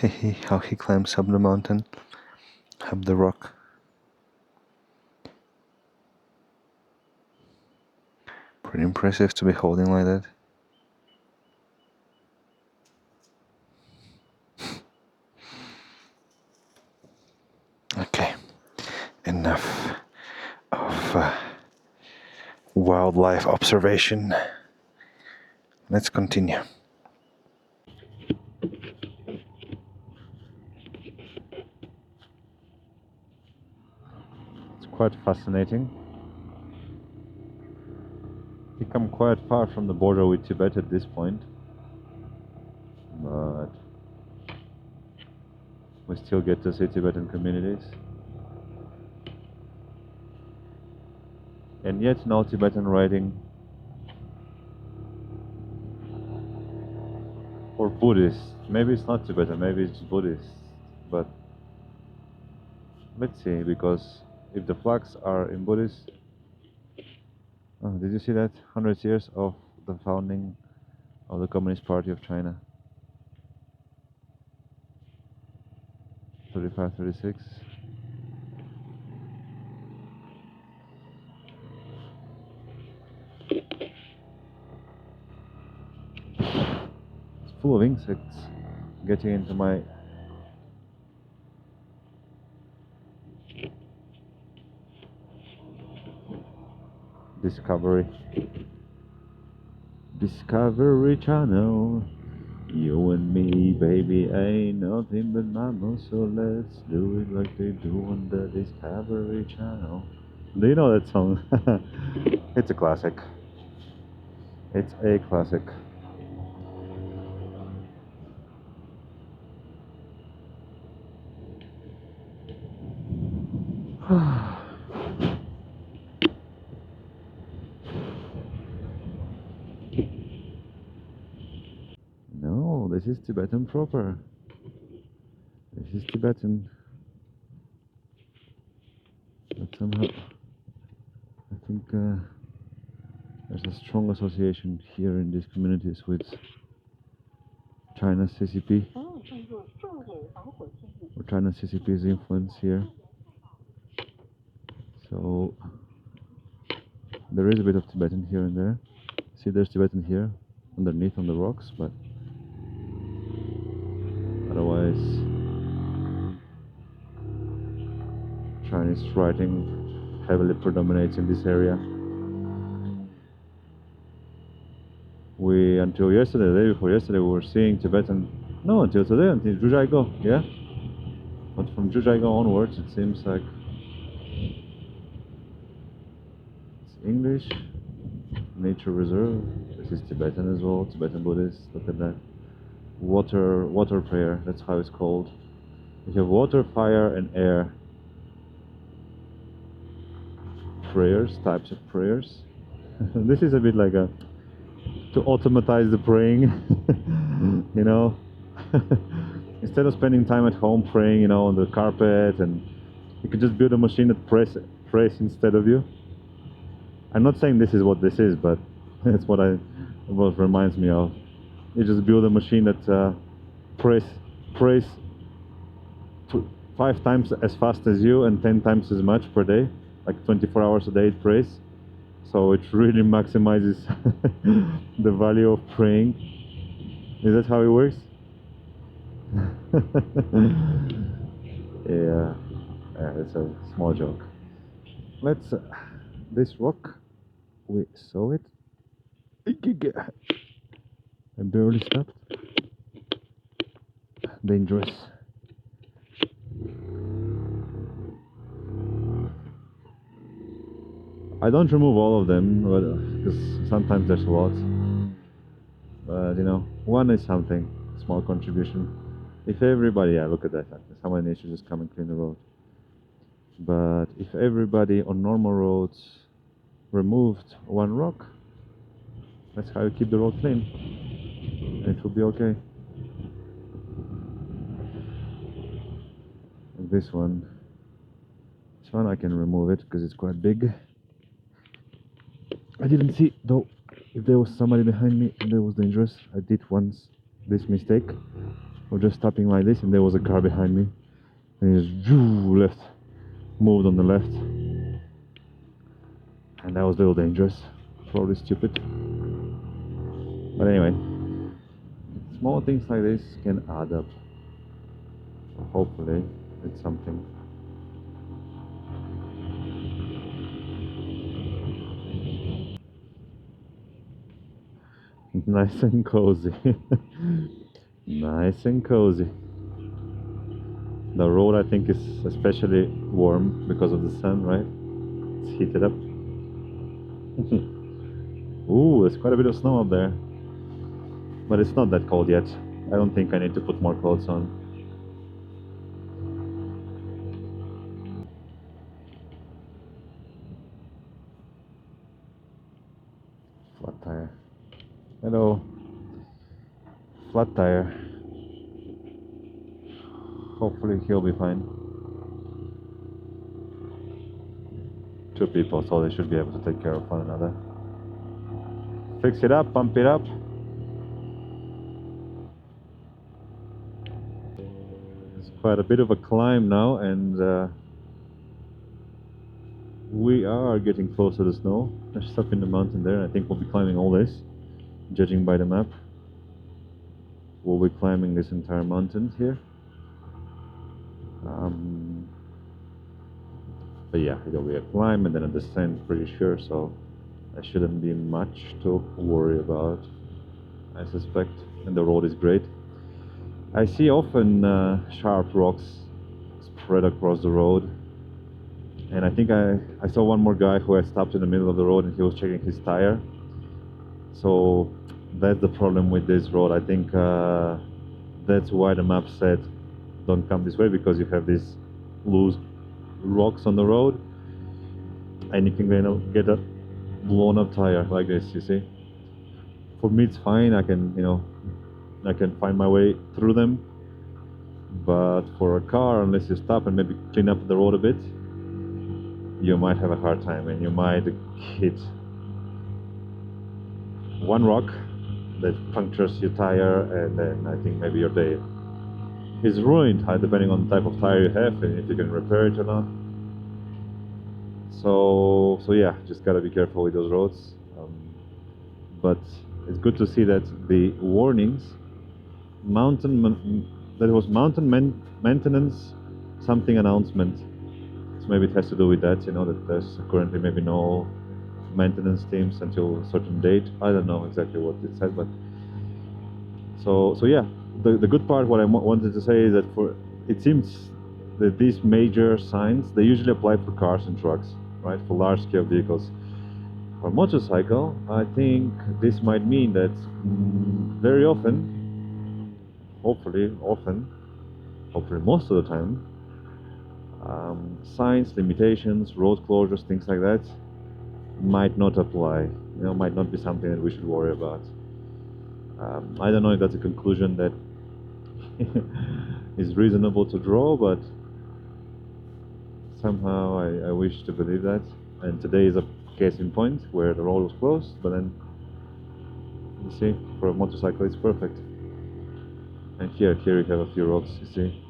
how he climbs up the mountain, up the rock. Pretty impressive to be holding like that. Okay, enough of wildlife observation. Let's continue. It's quite fascinating. We come quite far from the border with Tibet at this point, but we still get to see Tibetan communities. And yet no Tibetan writing or Buddhist. Maybe it's not Tibetan, maybe it's Buddhist. But let's see, because if the flags are in Buddhist, oh, did you see that? 100 years of the founding of the Communist Party of China. 35, 36. It's full of insects getting into my Discovery Channel. You and me, baby, ain't nothing but mammals, so let's do it like they do on the Discovery Channel. Do you know that song? It's a classic. It's a classic. No, this is Tibetan proper. This is Tibetan. But somehow, I think there's a strong association here in these communities with China's CCP. Or China's CCP's influence here. So there is a bit of Tibetan here and there. See, there's Tibetan here underneath on the rocks, but otherwise Chinese writing heavily predominates in this area. We, until yesterday, the day before yesterday, we were seeing Tibetan, no, until today, until Jiuzhaigo, yeah? But from Jiuzhaigo onwards, it seems like it's English, nature reserve. This is Tibetan as well, Tibetan Buddhist, look at that. Water prayer, that's how it's called. You have water, fire, and air prayers, types of prayers. This is a bit like a to automatize the praying, you know. Instead of spending time at home praying, you know, on the carpet, and you could just build a machine that prays instead of you. I'm not saying this is what this is, but it's what reminds me of. You just build a machine that prays 5 times as fast as you and 10 times as much per day, like 24 hours a day it prays. So it really maximizes the value of praying. Is that how it works? Yeah, it's a small joke. Let's this rock, we saw it. I barely stopped. Dangerous. I don't remove all of them, because sometimes there's a lot. But you know, one is something, small contribution. If everybody, yeah, look at that, someone needs to just come and clean the road. But if everybody on normal roads removed one rock, that's how you keep the road clean. And it will be okay. And this one I can remove it because it's quite big. I didn't see though if there was somebody behind me and it was dangerous. I did once this mistake. We're just stopping like this, and there was a car behind me, and he just moved on the left, and that was a little dangerous, probably stupid. But anyway, small things like this can add up. So hopefully, it's something. Nice and cozy. Nice and cozy. The road, I think, is especially warm because of the sun, right? It's heated up. Ooh, there's quite a bit of snow up there. But it's not that cold yet. I don't think I need to put more clothes on. Flat tire. Hello. Flat tire. Hopefully he'll be fine. 2 people, so they should be able to take care of one another. Fix it up, pump it up. It's quite a bit of a climb now, and we are getting close to the snow. There's stuff in the mountain there. I think we'll be climbing all this, judging by the map. We'll be climbing this entire mountain here. But yeah, it'll be a climb and then a descent, pretty sure, so there shouldn't be much to worry about, I suspect. And the road is great. I see often sharp rocks spread across the road, and I think I saw one more guy who had stopped in the middle of the road and he was checking his tire. So that's the problem with this road. I think that's why the map said don't come this way, because you have these loose rocks on the road and you can get a blown up tire like this, you see. For me it's fine, I can find my way through them, but for a car, unless you stop and maybe clean up the road a bit, you might have a hard time, and you might hit one rock that punctures your tire, and then I think maybe your day is ruined, depending on the type of tire you have and if you can repair it or not. So yeah, just gotta be careful with those roads. But it's good to see that the warnings, that was mountain maintenance something announcement. So maybe it has to do with that, that there's currently maybe no maintenance teams until a certain date. I don't know exactly what it said, but so yeah. The good part, what I wanted to say, is that it seems that these major signs, they usually apply for cars and trucks, right? For large scale vehicles. For motorcycle, I think this might mean that very often, hopefully most of the time, signs, limitations, road closures, things like that might not apply. Might not be something that we should worry about. I don't know if that's a conclusion that is reasonable to draw, but somehow I wish to believe that. And today is a case in point where the road was closed, but then you see, for a motorcycle it's perfect. And here you have a few rocks, you see.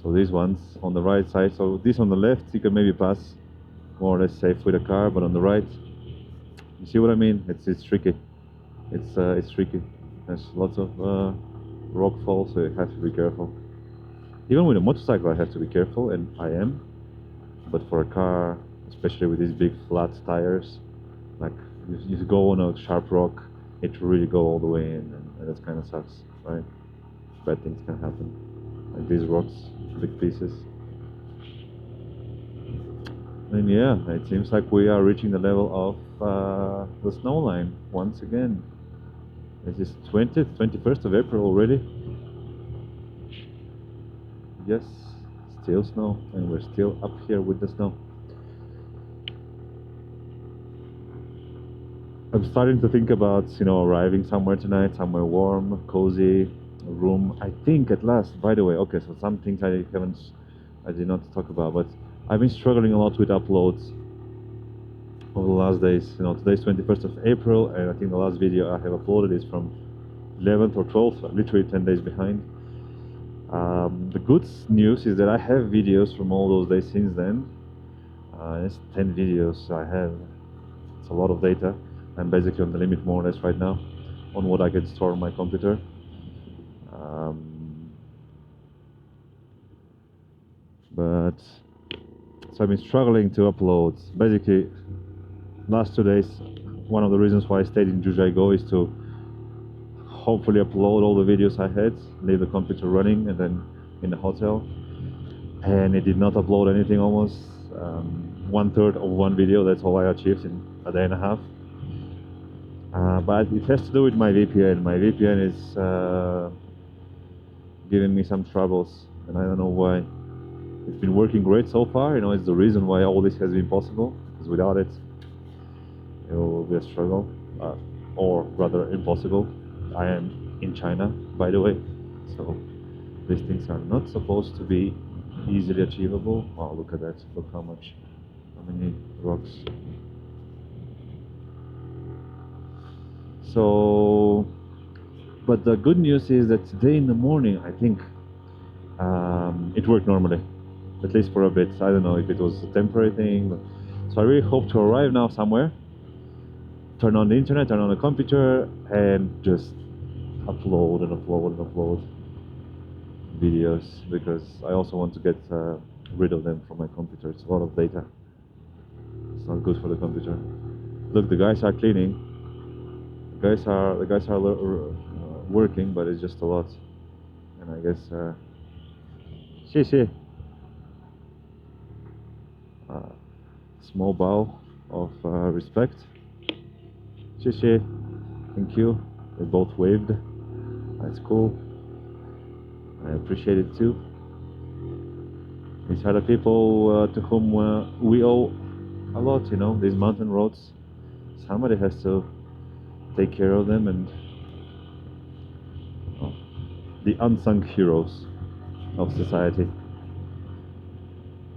So these ones on the right side, so this on the left you can maybe pass more or less safe with a car, but on the right, you see what I mean? It's tricky. It's tricky. There's lots of rock falls, so you have to be careful. Even with a motorcycle I have to be careful, and I am. But for a car, especially with these big flat tires, like if you go on a sharp rock, it will really go all the way in, and that kind of sucks, right? Bad things can happen, like these rocks, big pieces. And yeah, it seems like we are reaching the level of the snow line once again. It is 21st of April already. Yes, still snow, and we're still up here with the snow. I'm starting to think about, arriving somewhere tonight, somewhere warm, cozy, a room. I think at last, by the way, okay, so some things I did not talk about, but I've been struggling a lot with uploads over the last days. Today's 21st of April, and I think the last video I have uploaded is from 11th or 12th, literally 10 days behind. The good news is that I have videos from all those days since then. It's 10 videos I have. It's a lot of data. I'm basically on the limit more or less right now on what I can store on my computer. But so I've been struggling to upload. Basically, last 2 days, one of the reasons why I stayed in Jiuzhaigo is to hopefully upload all the videos I had, leave the computer running, and then in the hotel. And it did not upload anything almost. 1/3 of one video, that's all I achieved in a day and a half. But it has to do with my VPN. My VPN is giving me some troubles, and I don't know why. It's been working great so far, it's the reason why all this has been possible, because without it, it will be a struggle, or rather impossible. I am in China, by the way, so these things are not supposed to be easily achievable. Wow, look at that, look how many rocks. So, but the good news is that today in the morning, I think it worked normally, at least for a bit. I don't know if it was a temporary thing, so I really hope to arrive now somewhere, turn on the internet, turn on the computer, and just upload and upload and upload videos, because I also want to get rid of them from my computer. It's a lot of data. It's not good for the computer. Look, the guys are cleaning. The guys are working, but it's just a lot. And I guess, 谢谢. Small bow of respect. 谢谢. Thank you. They both waved. That's cool. I appreciate it too. These are the people to whom we owe a lot, these mountain roads. Somebody has to take care of them, and the unsung heroes of society.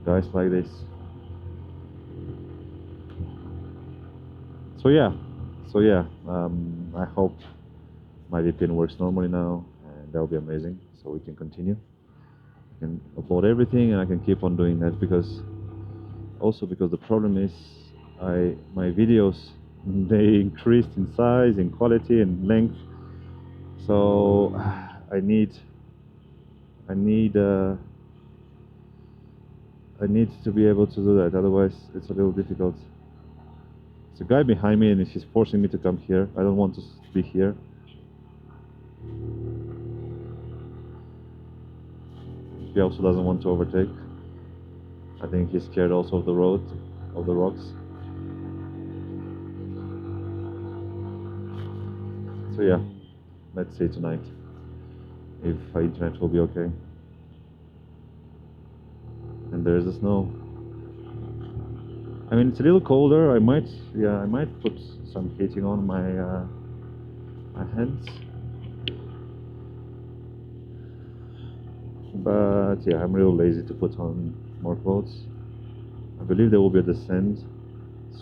Guys like this. So yeah, I hope my VPN works normally now, and that will be amazing, so we can continue. I can upload everything, and I can keep on doing that, because the problem is my videos, they increased in size, in quality, and length. So I need to be able to do that. Otherwise, it's a little difficult. There's a guy behind me, and he's forcing me to come here. I don't want to be here. He also doesn't want to overtake. I think he's scared also of the road, of the rocks. So yeah, let's see tonight if internet will be okay. And there's the snow. I mean, it's a little colder. I might put some heating on my hands. But yeah, I'm real lazy to put on more clothes. I believe there will be a descent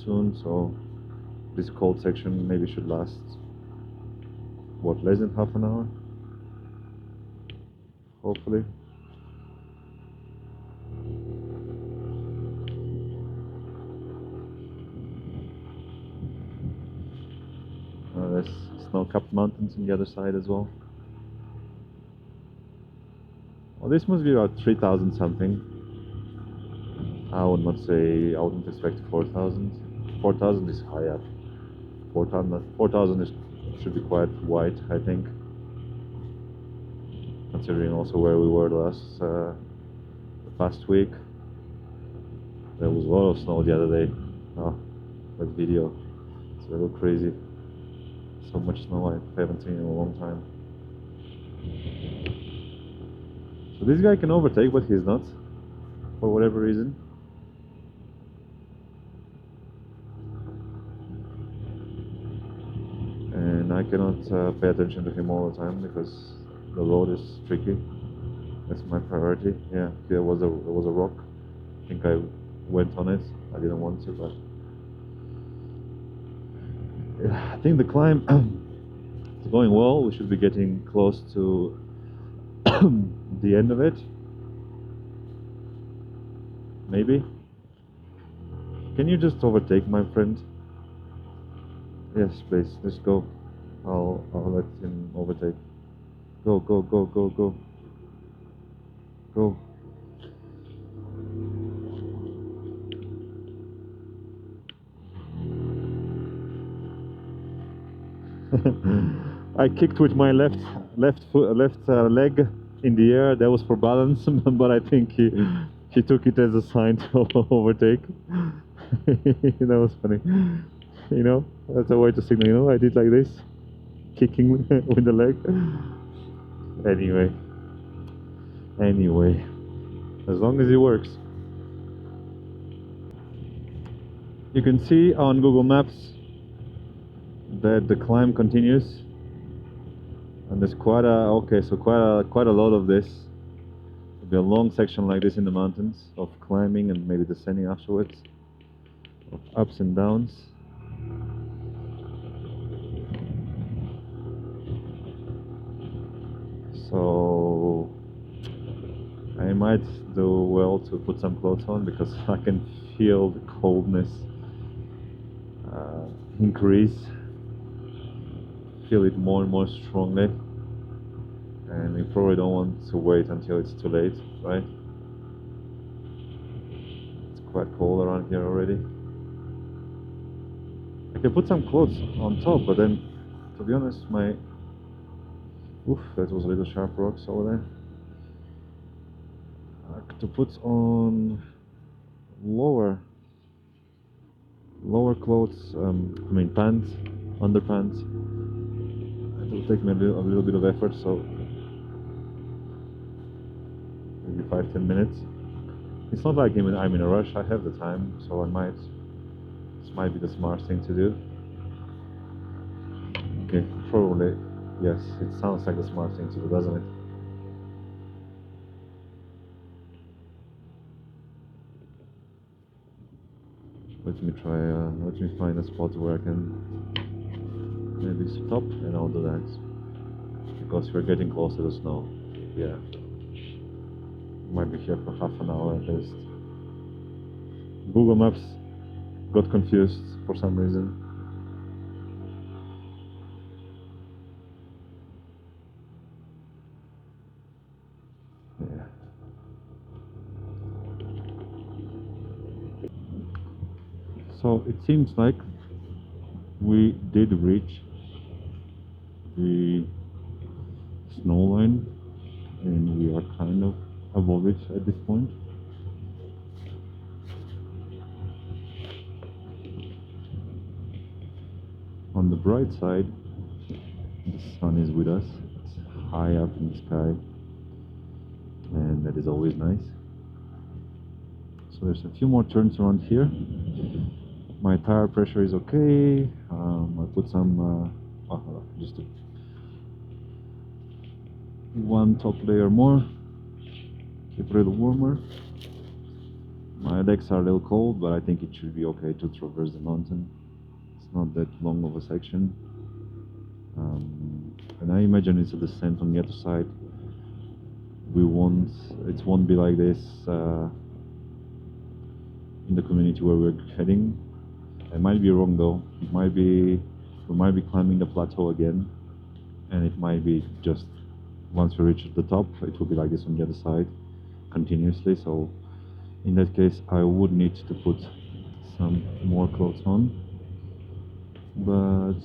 soon, so this cold section maybe should last, less than half an hour? Hopefully. There's snow-capped mountains on the other side as well. Well, this must be about 3,000 something. I wouldn't expect 4,000. 4,000 is high up. 4,000 should be quite wide, I think. Considering also where we were the past week. There was a lot of snow the other day. Oh, that video, it's a little crazy. So much snow I haven't seen in a long time. So this guy can overtake, but he's not, for whatever reason. And I cannot pay attention to him all the time, because the road is tricky. That's my priority. Yeah, there was a rock. I think I went on it. I didn't want to, but I think the climb is going well. We should be getting close to the end of it. Maybe. Can you just overtake, my friend? Yes, please. Let's go. I'll let him overtake. Go, go, go, go, go. Go. I kicked with my left leg in the air. That was for balance, but I think he took it as a sign to overtake. That was funny. You know, that's a way to signal. You know, I did like this, kicking with the leg. Anyway, as long as it works. You can see on Google Maps that the climb continues, and there's quite a lot of this. There'll be a long section like this in the mountains of climbing and maybe descending afterwards, of ups and downs. So I might do well to put some clothes on because I can feel the coldness increase. Feel it more and more strongly, and we probably don't want to wait until it's too late, right? It's quite cold around here already. I can put some clothes on top, but then, to be honest, that was a little sharp rocks over there. To put on lower clothes, pants, underpants. It will take me a little bit of effort, so maybe 5-10 minutes. It's not like I'm in a rush. I have the time, so this might be the smart thing to do. Okay, probably, yes, it sounds like the smart thing to do, doesn't it? Let me find a spot where I can maybe stop, and I'll do that. Because we're getting close to the snow. Yeah. Might be here for half an hour at least. Google Maps got confused for some reason. Yeah. So it seems like we did reach the snow line, and we are kind of above it at this point. On the bright side, the sun is with us. It's high up in the sky, and that is always nice. So there's a few more turns around here. My tire pressure is okay. I put some just one top layer more, keep it a little warmer. My legs are a little cold, but I think it should be okay to traverse the mountain. It's not that long of a section, and I imagine it's a descent on the other side. It won't be like this in the community where we're heading. I might be wrong though. We might be climbing the plateau again, and it might be just once we reach the top, it will be like this on the other side continuously. So in that case, I would need to put some more clothes on. But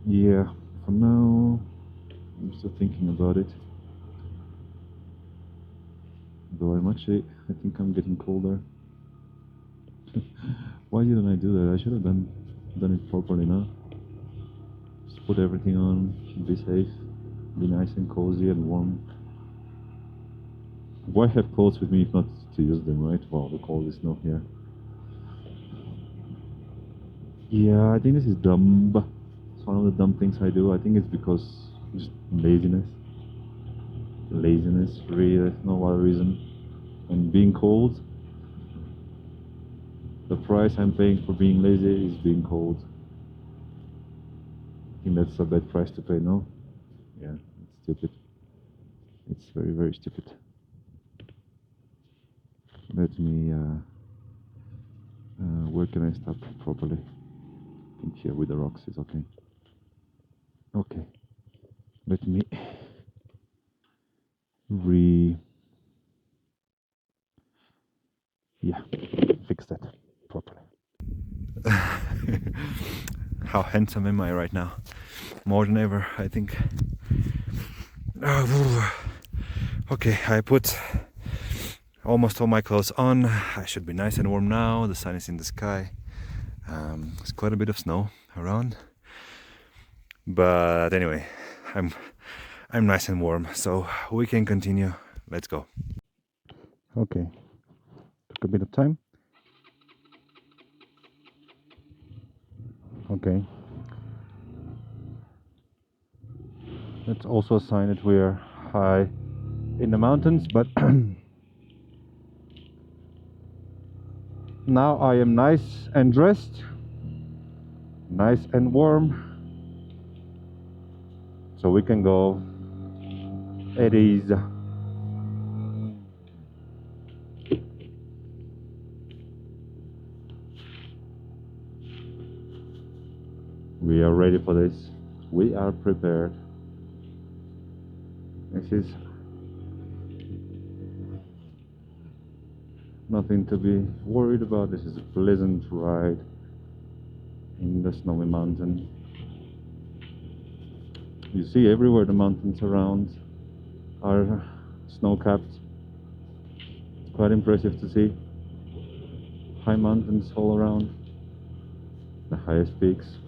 yeah, for now, I'm still thinking about it. Though I think I'm getting colder. Why didn't I do that? I should have done it properly now. Just put everything on, be safe, be nice and cozy and warm. Why have clothes with me if not to use them, right? Wow, the cold is not here. Yeah, I think this is dumb. It's one of the dumb things I do. I think it's because just laziness. Really, there's no other reason. And being cold, the price I'm paying for being lazy is being cold. I think that's a bad price to pay, no? Yeah, it's stupid. It's very, very stupid. Let me, where can I stop properly? I think here with the rocks is okay. Okay, let me fix that properly. How handsome am I right now? More than ever, I think. Okay, I put almost all my clothes on. I should be nice and warm now. The sun is in the sky. There's quite a bit of snow around, but anyway, I'm nice and warm, so we can continue. Let's go. Okay, took a bit of time. Okay, that's also a sign that we are high in the mountains, but now I am nice and dressed, nice and warm, so we can go at ease. We are ready for this. We are prepared. This is nothing to be worried about. This is a pleasant ride in the snowy mountain. You see everywhere the mountains around are snow-capped. It's quite impressive to see. High mountains all around. The highest peaks.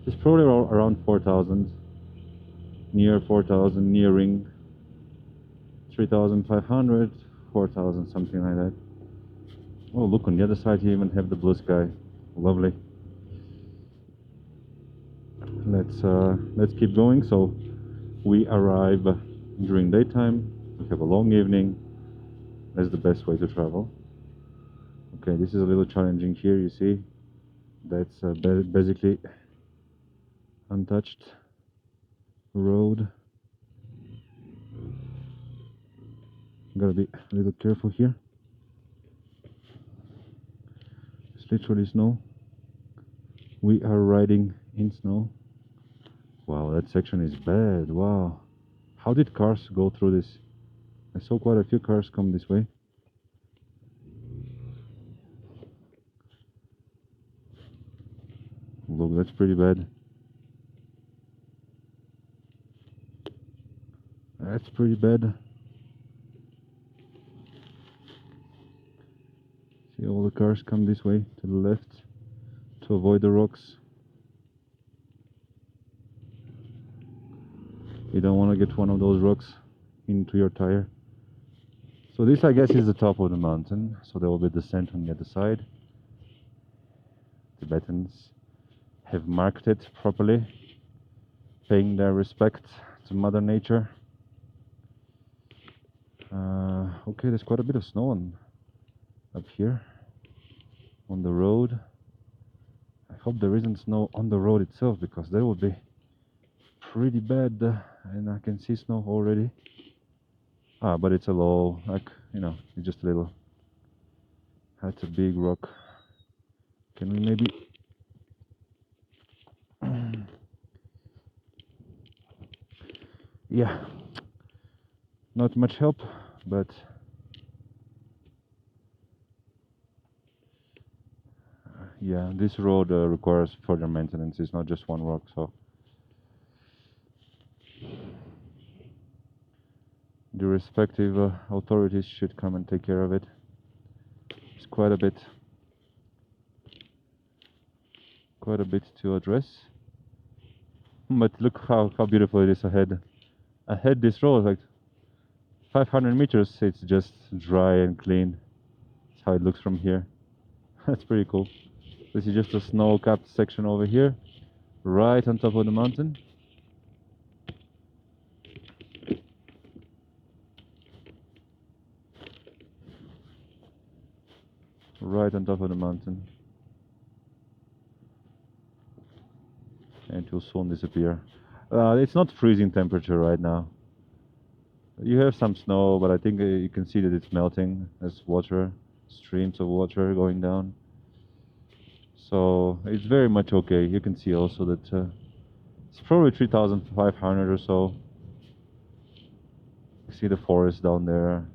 It's probably around 4,000. Near 4,000, nearing 3,500, 4,000, something like that. Oh, look, on the other side you even have the blue sky. Lovely. Let's keep going. So we arrive during daytime. We have a long evening. That's the best way to travel. Okay, this is a little challenging here. You see, that's basically untouched road. Gotta be a little careful here. It's literally snow. We are riding in snow. Wow, that section is bad. Wow, how did cars go through this? I saw quite a few cars come this way. Look, that's pretty bad. That's pretty bad. See, all the cars come this way to the left to avoid the rocks. You don't want to get one of those rocks into your tire. So this, I guess, is the top of the mountain. So there will be descent on the other side. Tibetans have marked it properly, paying their respect to Mother Nature. Okay, there's quite a bit of snow up here on the road. I hope there isn't snow on the road itself, because that would be pretty bad. And I can see snow already. But it's a low, like, you know, it's just a little. That's a big rock. Can we maybe? Yeah, not much help, but yeah, this road requires further maintenance. It's not just one rock, so the respective authorities should come and take care of it. It's quite a bit to address. But look how beautiful it is ahead. Ahead, this road, like 500 meters, it's just dry and clean. That's how it looks from here. That's pretty cool. This is just a snow-capped section over here, right on top of the mountain. Right on top of the mountain. And it will soon disappear. It's not freezing temperature right now. You have some snow, but I think you can see that it's melting. There's water, streams of water going down. So it's very much okay. You can see also that it's probably 3,500 or so. You see the forest down there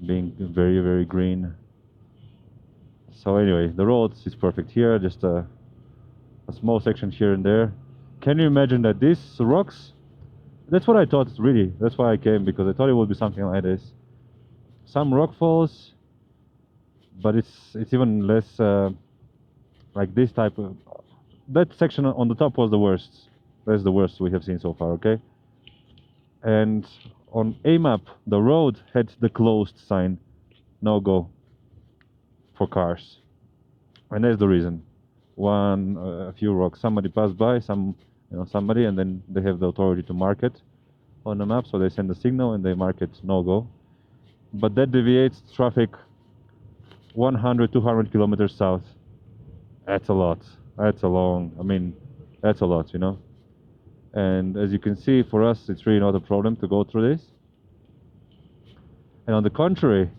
being very, very green. So anyway, the road is perfect here, just a small section here and there. Can you imagine that these rocks, that's what I thought really, that's why I came, because I thought it would be something like this. Some rock falls, but it's even less like this type of, that section on the top was the worst. That's the worst we have seen so far, okay? And on a map, the road had the closed sign, no go for cars. And that's the reason. A few rocks, somebody passed by, somebody, and then they have the authority to mark it on the map, so they send a signal and they mark it no go. But that deviates traffic 100, 200 kilometers south. That's a lot. That's a lot, And as you can see, for us, it's really not a problem to go through this. And on the contrary,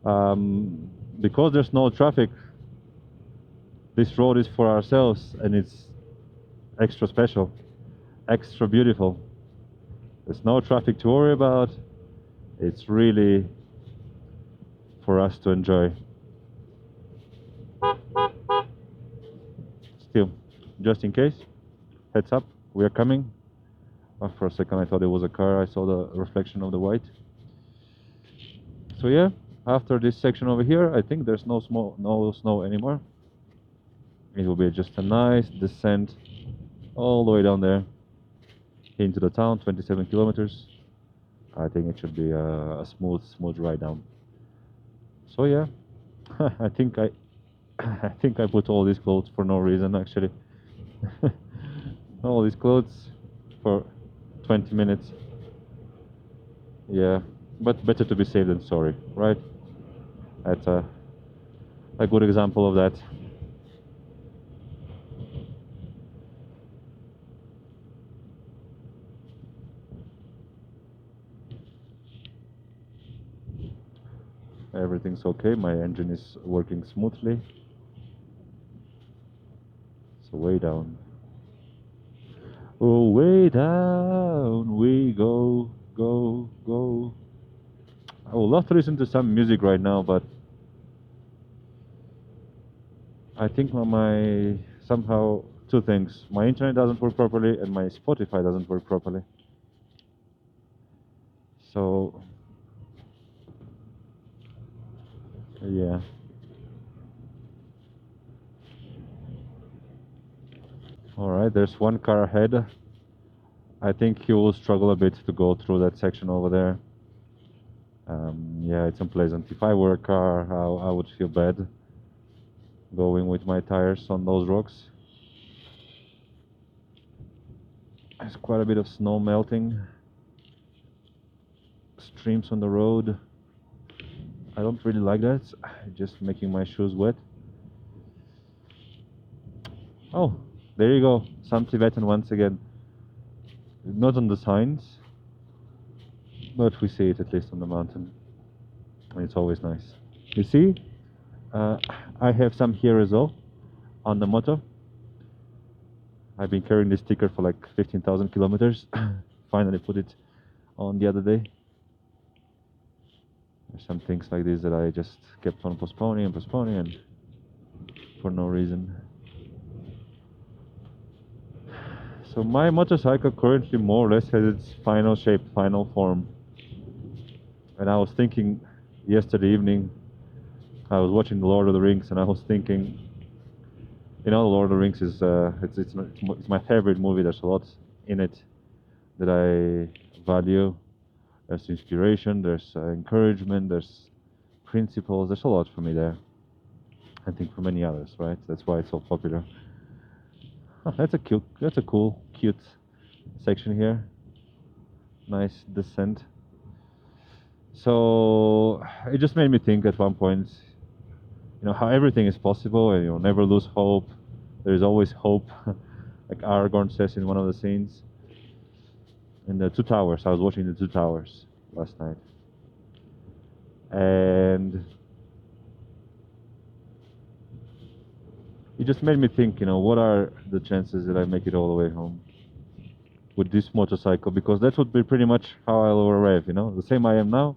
because there's no traffic, this road is for ourselves, and it's extra special, extra beautiful. There's no traffic to worry about. It's really for us to enjoy. Still, just in case, heads up, we are coming. Oh, for a second I thought it was a car. I saw the reflection of the white. So yeah, after this section over here, I think there's no snow anymore. It will be just a nice descent all the way down there into the town, 27 kilometers. I think it should be a smooth ride down. So yeah, I think I put all these clothes for no reason actually. All these clothes for 20 minutes. Yeah, but better to be safe than sorry, right? That's a good example of that. Everything's okay, my engine is working smoothly. So way down. Oh, way down we go, go, go. I would love to listen to some music right now, but I think somehow two things. My internet doesn't work properly and my Spotify doesn't work properly. So yeah. Alright, there's one car ahead. I think he will struggle a bit to go through that section over there. Yeah, it's unpleasant. If I were a car, I would feel bad going with my tires on those rocks. There's quite a bit of snow melting. Streams on the road. I don't really like that. Just making my shoes wet. Oh, there you go. Some Tibetan once again. Not on the signs, but we see it at least on the mountain. And it's always nice. You see, I have some here as well on the moto. I've been carrying this sticker for like 15,000 kilometers. Finally put it on the other day. There's some things like this that I just kept on postponing and for no reason. So my motorcycle currently more or less has its final shape, final form. And I was thinking yesterday evening, I was watching The Lord of the Rings, and I was thinking, The Lord of the Rings is it's my favorite movie. There's a lot in it that I value. There's inspiration, there's encouragement, there's principles. There's a lot for me there. I think for many others, right? That's why it's so popular. Oh, that's a cool, cute section here. Nice descent. So it just made me think at one point, how everything is possible, and never lose hope. There is always hope, like Aragorn says in one of the scenes. in the two towers. I was watching the two towers last night, and it just made me think, what are the chances that I make it all the way home with this motorcycle? Because that would be pretty much how I'll arrive, the same I am now.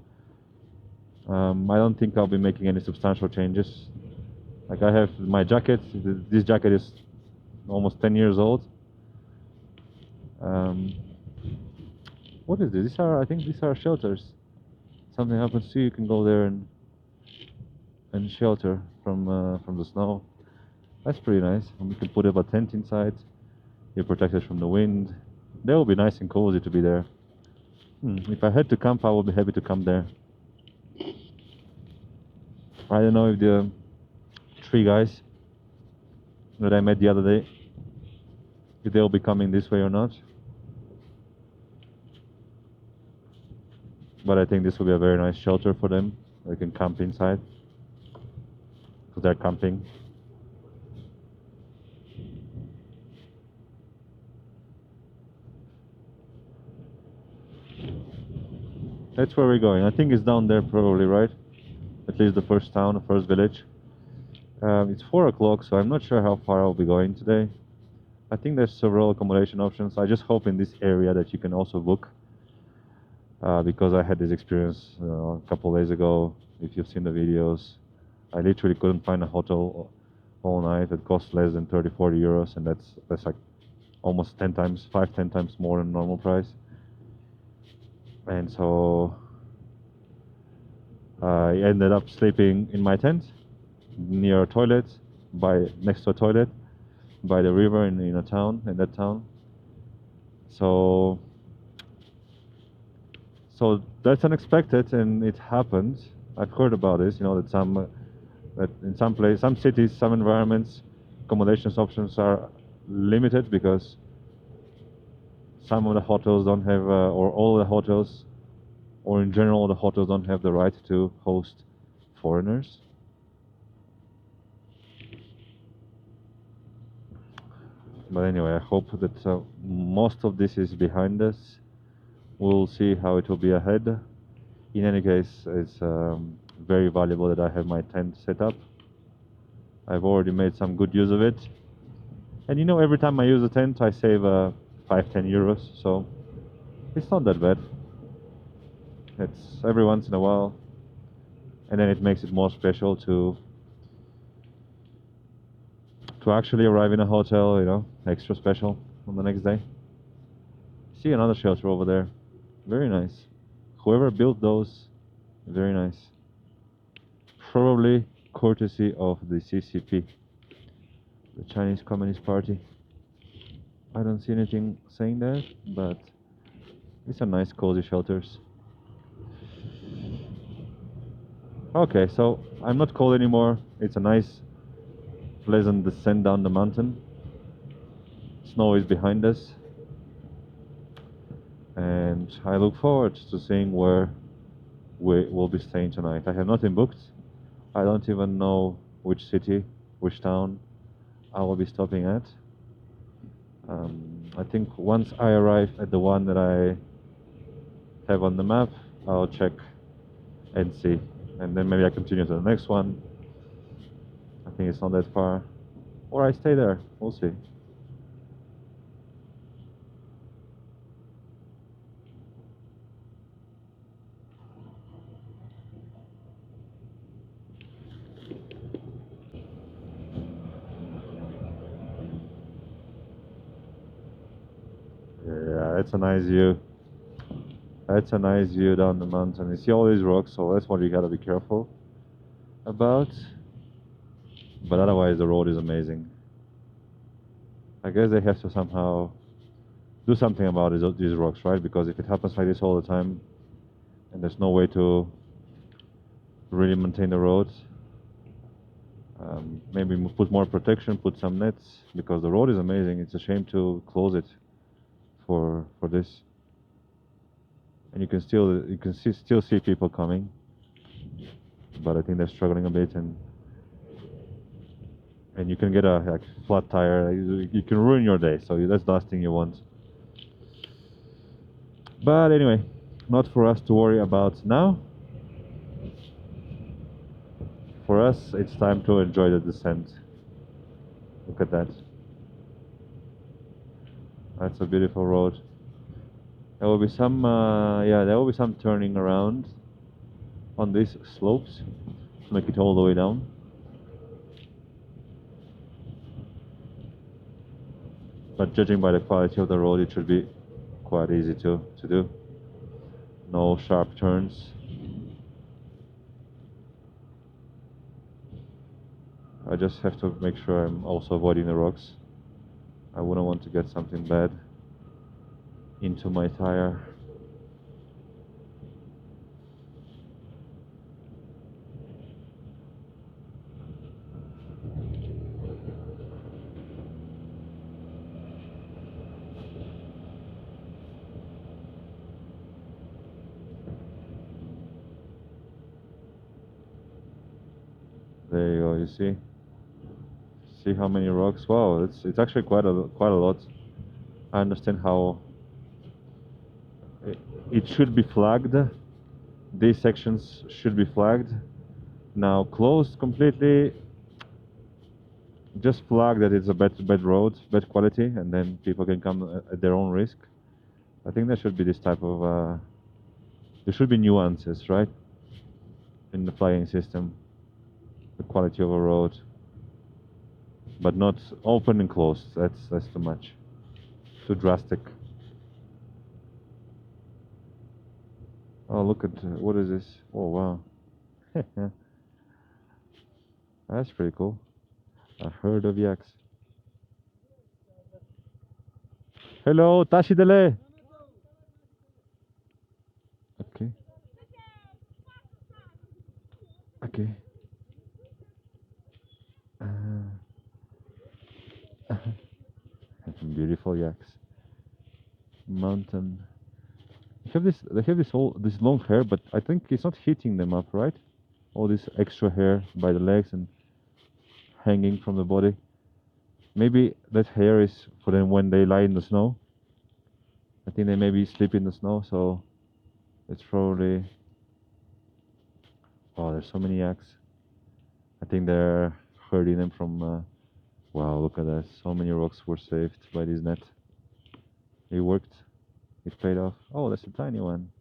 I don't think I'll be making any substantial changes. Like, I have my jacket. This jacket is almost 10 years old. What is this? I think these are shelters. Something happens to you, you can go there and shelter from the snow. That's pretty nice. And we can put up a tent inside. You're protected from the wind. That will be nice and cozy to be there. If I had to camp, I would be happy to camp there. I don't know if the three guys that I met the other day, if they'll be coming this way or not. But I think this will be a very nice shelter for them. They can camp inside because they're camping. That's where we're going. I think it's down there probably, right? At least the first town, the first village. It's 4 o'clock, so I'm not sure how far I'll be going today. I think there's several accommodation options. I just hope in this area that you can also book. Because I had this experience a couple of days ago. If you've seen the videos, I literally couldn't find a hotel all night. It cost less than 30-40 euros, and that's like almost 10 times more than normal price. And so I ended up sleeping in my tent near a toilet, next to a toilet by the river in that town. So that's unexpected, and it happened. I've heard about this, that in some cities, some environments, accommodations options are limited because some of the hotels don't have, or all the hotels, or in general, the hotels don't have the right to host foreigners. But anyway, I hope that most of this is behind us. We'll see how it will be ahead. In any case, it's very valuable that I have my tent set up. I've already made some good use of it. And every time I use a tent, I save 5-10 euros, so it's not that bad. It's every once in a while, and then it makes it more special to actually arrive in a hotel, extra special on the next day. See another shelter over there. Very nice. Whoever built those, very nice. Probably courtesy of the CCP, the Chinese Communist Party. I don't see anything saying that, but these are nice cozy shelters. Okay, so I'm not cold anymore. It's a nice, pleasant descent down the mountain. Snow is behind us, and I look forward to seeing where we will be staying tonight. I have nothing booked. I don't even know which city, which town I will be stopping at. I think once I arrive at the one that I have on the map, I'll check and see, and then maybe I continue to the next one. I think it's not that far, or I stay there. We'll see. Yeah, it's a nice view. That's a nice view down the mountain. You see all these rocks, so that's what you gotta be careful about. But otherwise, the road is amazing. I guess they have to somehow do something about these rocks, right? Because if it happens like this all the time, and there's no way to really maintain the roads, maybe put more protection, put some nets, because the road is amazing. It's a shame to close it for this. And you can still see people coming, but I think they're struggling a bit, and you can get a flat tire. You can ruin your day. So that's the last thing you want. But anyway, not for us to worry about now. For us, it's time to enjoy the descent. Look at that. That's a beautiful road. There will be some, there will be some turning around on these slopes to make it all the way down. But judging by the quality of the road, it should be quite easy to do. No sharp turns. I just have to make sure I'm also avoiding the rocks. I wouldn't want to get something bad into my tire. There you go, you see? See how many rocks? Wow, it's actually quite a lot. I understand how it should be flagged. These sections should be flagged. Now closed completely. Just flag that it's a bad road, bad quality, and then people can come at their own risk. I think there should be this type of there should be nuances, right, in the flagging system. The quality of a road, but not open and closed. That's too much, too drastic. Oh, look at what is this? Oh wow, that's pretty cool. A herd of yaks. Hello, Tashidele. Okay. Okay. Beautiful yaks. Mountain. They have this long hair, but I think it's not heating them up, right? All this extra hair by the legs and hanging from the body. Maybe that hair is for them when they lie in the snow. I think they maybe sleep in the snow, so it's probably. Oh, there's so many yaks. I think they're herding them from. Wow, look at that! So many rocks were saved by this net. It worked. It paid off. Oh, that's a tiny one.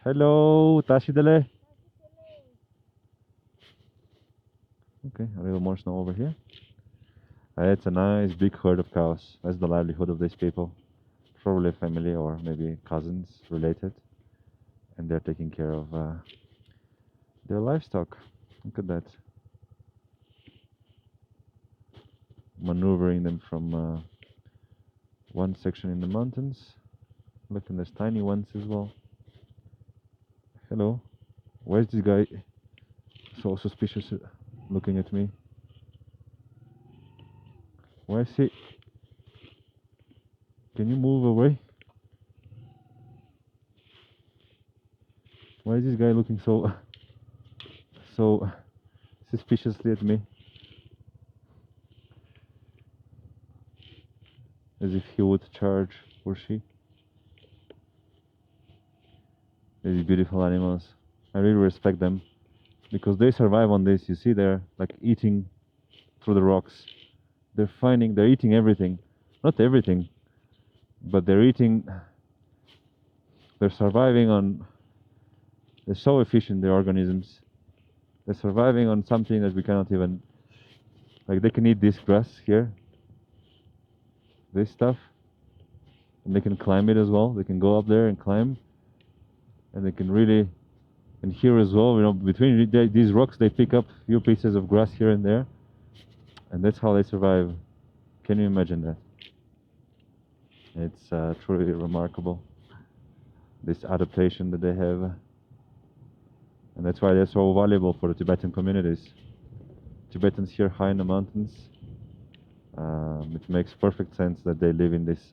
Hello, Tashidele. Okay, a little more snow over here. It's a nice big herd of cows. That's the livelihood of these people. Probably family or maybe cousins related. And they're taking care of their livestock. Look at that. Maneuvering them from one section in the mountains. Look, and there's tiny ones as well. Hello. Where's this guy so suspicious looking at me? Where is he? Can you move away? Why is this guy looking so suspiciously at me? As if he would charge, or she. These beautiful animals. I really respect them because they survive on this. You see, they're like eating through the rocks. They're eating everything. Not everything, but they're surviving on. They're so efficient, the organisms. They're surviving on something that we cannot even. Like they can eat this grass here, this stuff, and they can climb it as well. They can go up there and climb, and they can really. And here as well, between these rocks, they pick up a few pieces of grass here and there, and that's how they survive. Can you imagine that? It's truly remarkable, this adaptation that they have, and that's why they're so valuable for the Tibetan communities. Tibetans here high in the mountains, it makes perfect sense that they live in this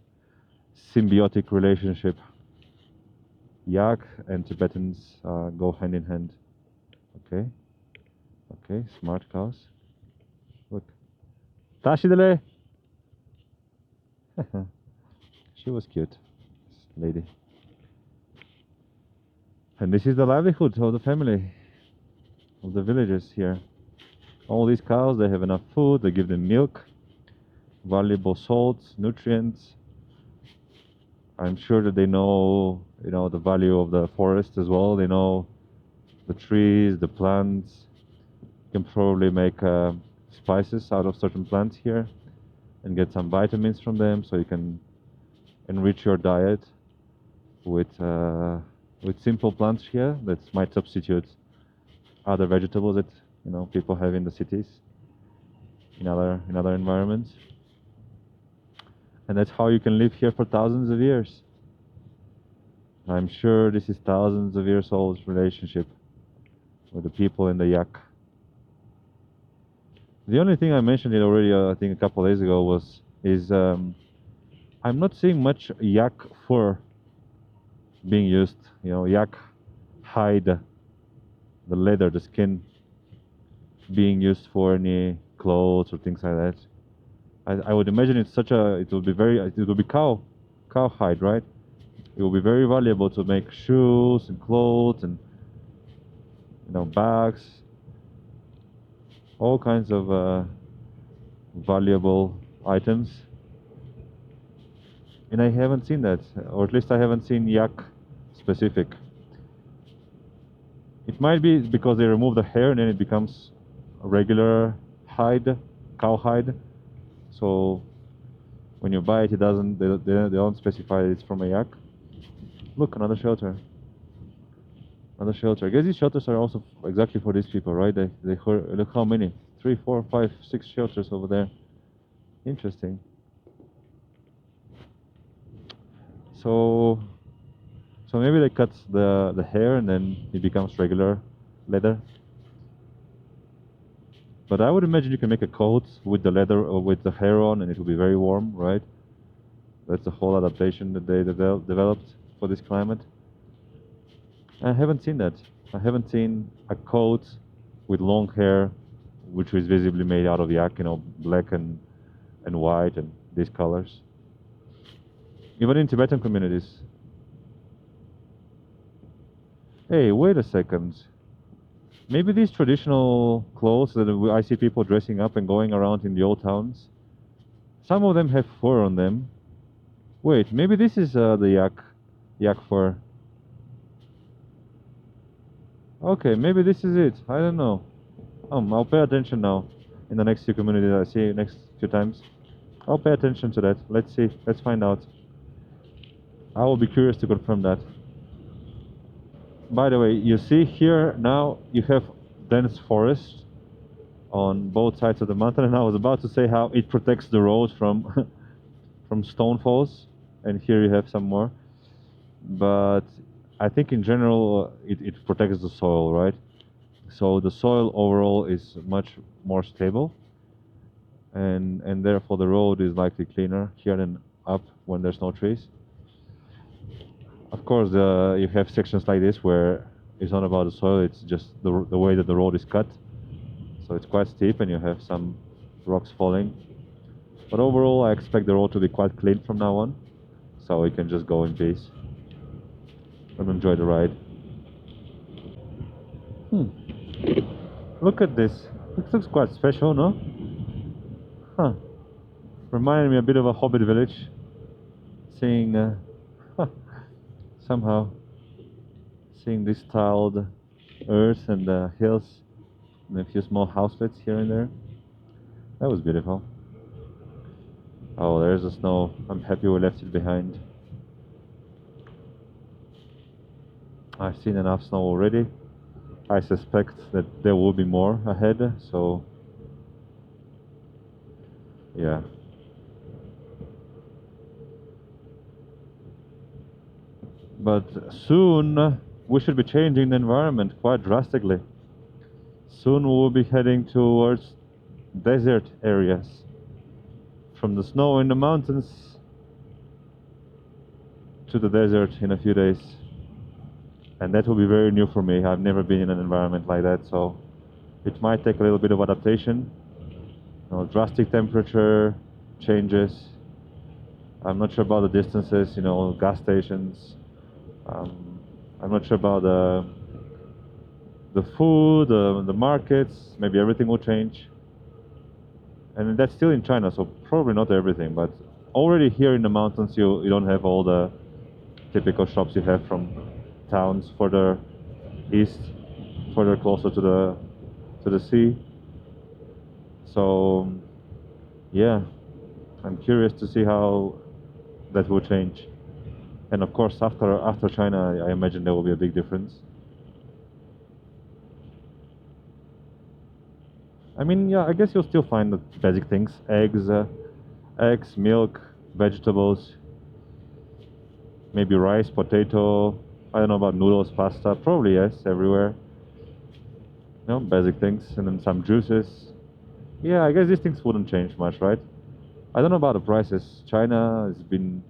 symbiotic relationship. Yak and Tibetans go hand in hand. Okay, okay, smart cows. Look, Tashidele. She was cute. lady. And this is the livelihood of the family, of the villagers here. All these cows, they have enough food, they give them milk, valuable salts, nutrients. I'm sure that they know, the value of the forest as well. They know the trees, the plants. You can probably make spices out of certain plants here and get some vitamins from them, so you can enrich your diet with simple plants here that might substitute other vegetables that people have in the cities, in other environments. And that's how you can live here for thousands of years. I'm sure this is thousands of years old relationship with the people in the yak. The only thing I mentioned it already, I think a couple of days ago, is I'm not seeing much yak fur being used. Yak hide, the leather, the skin, being used for any clothes or things like that. I would imagine it will be cow hide, right? It will be very valuable to make shoes and clothes and bags, all kinds of valuable items. And I haven't seen that, or at least I haven't seen yak specific. It might be because they remove the hair and then it becomes a regular hide, cow hide. So when you buy it, they don't specify it's from a yak. Look, another shelter. Another shelter. I guess these shelters are also exactly for these people, right? Look how many. 3, 4, 5, 6 shelters over there. Interesting. So maybe they cut the hair and then it becomes regular leather. But I would imagine you can make a coat with the leather or with the hair on and it will be very warm, right? That's the whole adaptation that they developed for this climate. I haven't seen that. I haven't seen a coat with long hair which is visibly made out of yak, black and white and these colors. Even in Tibetan communities. Hey, wait a second. Maybe these traditional clothes that I see people dressing up and going around in the old towns, some of them have fur on them. Wait, maybe this is the yak fur. Okay, maybe this is it. I don't know. I'll pay attention now. In the next few communities I see next few times, I'll pay attention to that. Let's see. Let's find out. I will be curious to confirm that. By the way, you see here now you have dense forest on both sides of the mountain, and I was about to say how it protects the road from from stone falls, and here you have some more. But I think in general it protects the soil, right? So the soil overall is much more stable, and therefore the road is likely cleaner here than up when there's no trees. Of course, you have sections like this where it's not about the soil, it's just the way that the road is cut. So it's quite steep and you have some rocks falling. But overall, I expect the road to be quite clean from now on, so we can just go in peace and enjoy the ride. Look at this. This looks quite special, no? Huh. Reminded me a bit of a Hobbit village. Seeing somehow seeing this tiled earth and the hills and a few small houselets here and there. That was beautiful. Oh, there's the snow. I'm happy we left it behind. I've seen enough snow already. I suspect that there will be more ahead, so yeah. But soon we should be changing the environment quite drastically. Soon we'll be heading towards desert areas. From the snow in the mountains to the desert in a few days. And that will be very new for me. I've never been in an environment like that, so it might take a little bit of adaptation. Drastic temperature changes, I'm not sure about the distances, you know, gas stations. I'm not sure about the food, the markets. Maybe everything will change. And that's still in China, so probably not everything. But already here in the mountains, you don't have all the typical shops you have from towns further east, further closer to the sea. So yeah, I'm curious to see how that will change. And of course, after China, I imagine there will be a big difference. I mean, yeah, I guess you'll still find the basic things: eggs, milk, vegetables, maybe rice, potato. I don't know about noodles, pasta. Probably yes, everywhere. You know, basic things, and then some juices. Yeah, I guess these things wouldn't change much, right? I don't know about the prices. China has been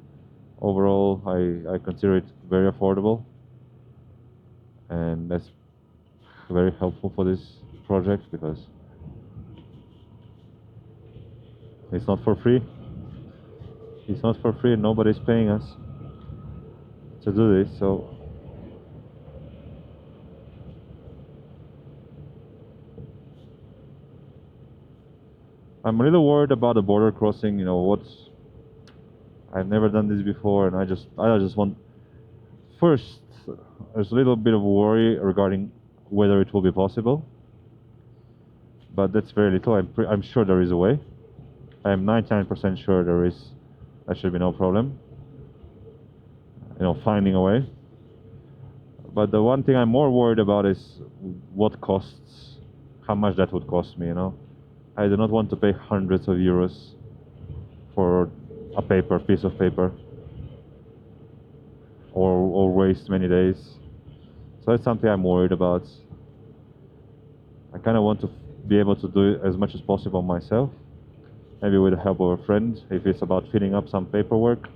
overall, I consider it very affordable, and that's very helpful for this project because it's not for free. It's not for free, and nobody's paying us to do this. So I'm a little worried about the border crossing. You know, I've never done this before, and I just want first. There's a little bit of worry regarding whether it will be possible, but that's very little. I'm sure there is a way. I am 99% sure there is. That should be no problem. You know, finding a way. But the one thing I'm more worried about is what costs, how much that would cost me. You know, I do not want to pay hundreds of euros for a piece of paper, or waste many days. So that's something I'm worried about. I kind of want to be able to do it as much as possible myself, maybe with the help of a friend. If it's about filling up some paperwork,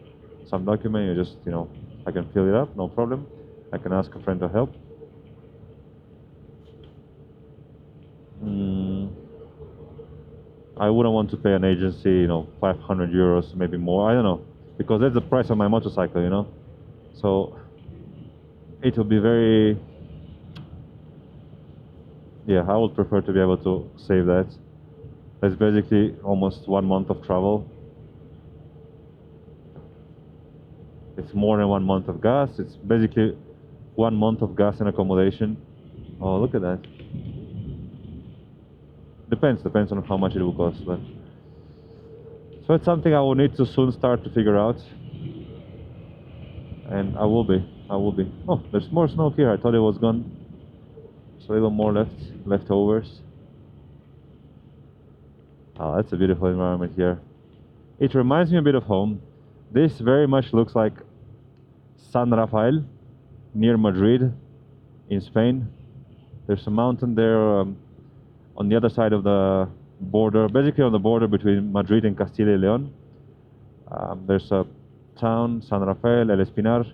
some document, you just, you know, I can fill it up, no problem. I can ask a friend to help. I wouldn't want to pay an agency, you know, 500 euros, maybe more, I don't know, because that's the price of my motorcycle, you know. So it would be very, yeah, I would prefer to be able to save that. That's basically almost 1 month of travel. It's more than 1 month of gas. It's basically 1 month of gas and accommodation. Oh, look at that. Depends on how much it will cost, but so it's something I will need to soon start to figure out. And I will be. Oh, there's more snow here. I thought it was gone. There's a little more leftovers. Oh, that's a beautiful environment here. It reminds me a bit of home. This very much looks like San Rafael near Madrid in Spain. There's a mountain there on the other side of the border, basically on the border between Madrid and Castilla y León. There's a town, San Rafael, El Espinar,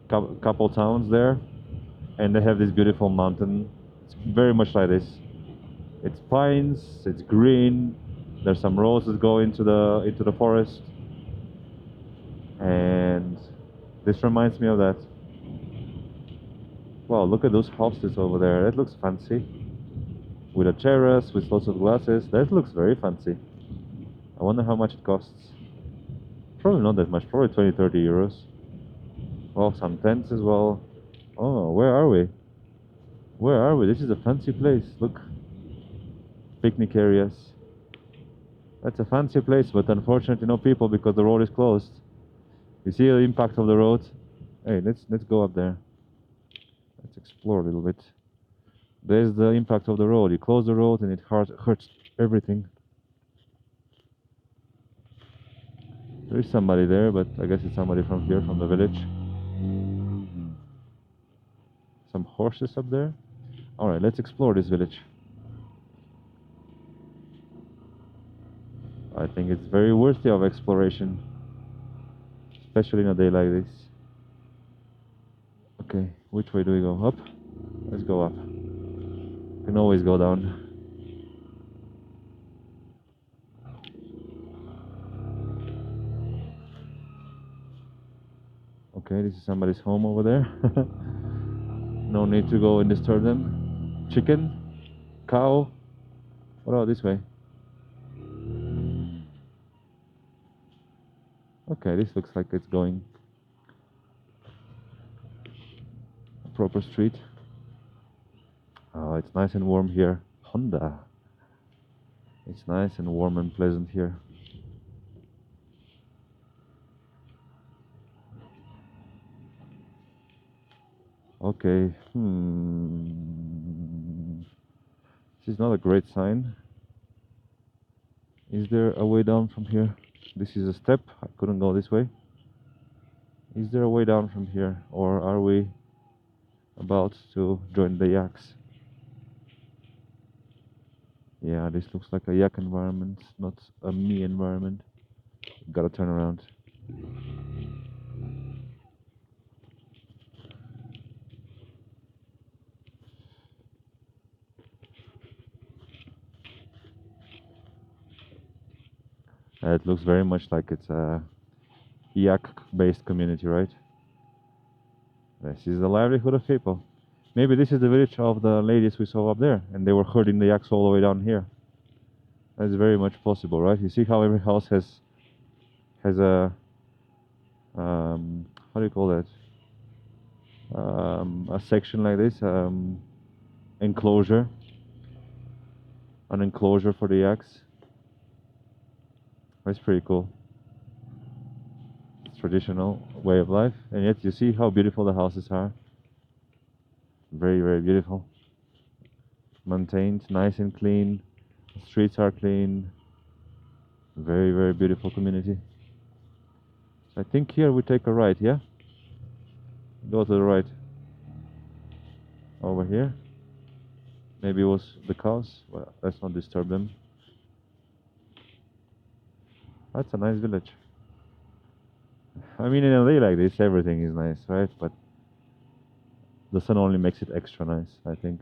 couple towns there, and they have this beautiful mountain. It's very much like this. It's pines, it's green. There's some roads that go into the forest, and this reminds me of that. Wow, look at those houses over there. That looks fancy. With a terrace, with lots of glasses. That looks very fancy. I wonder how much it costs. Probably not that much, probably 20-30 euros. Oh, some tents as well. Oh, where are we? Where are we? This is a fancy place. Look. Picnic areas. That's a fancy place, but unfortunately no people because the road is closed. You see the impact of the road? Hey, let's go up there. Let's explore a little bit. There's the impact of the road. You close the road and it hurts everything. There is somebody there, but I guess it's somebody from here, from the village. Some horses up there. Alright, let's explore this village. I think it's very worthy of exploration, especially in a day like this. Okay, which way do we go? Up? Let's go up. We can always go down. Okay, this is somebody's home over there. No need to go and disturb them. Chicken, cow. What about this way? Okay, this looks like it's going a proper street. Oh, it's nice and warm here. Honda. It's nice and warm and pleasant here. Okay. This is not a great sign. Is there a way down from here? This is a step. I couldn't go this way. Is there a way down from here? Or are we about to join the yaks? Yeah, this looks like a yak environment, not a me environment. Gotta turn around. It looks very much like it's a yak-based community, right? This is the livelihood of people. Maybe this is the village of the ladies we saw up there, and they were herding the yaks all the way down here. That's very much possible, right? You see how every house has a how do you call that? A section like this, enclosure, an enclosure for the yaks. That's pretty cool. It's traditional way of life, and yet you see how beautiful the houses are. Very, very beautiful. Maintained, nice and clean. The streets are clean. Very, very beautiful community. So I think here we take a right, yeah? Go to the right. Over here. Maybe it was the cows. Well, let's not disturb them. That's a nice village. I mean, in a day like this, everything is nice, right? But the sun only makes it extra nice, I think.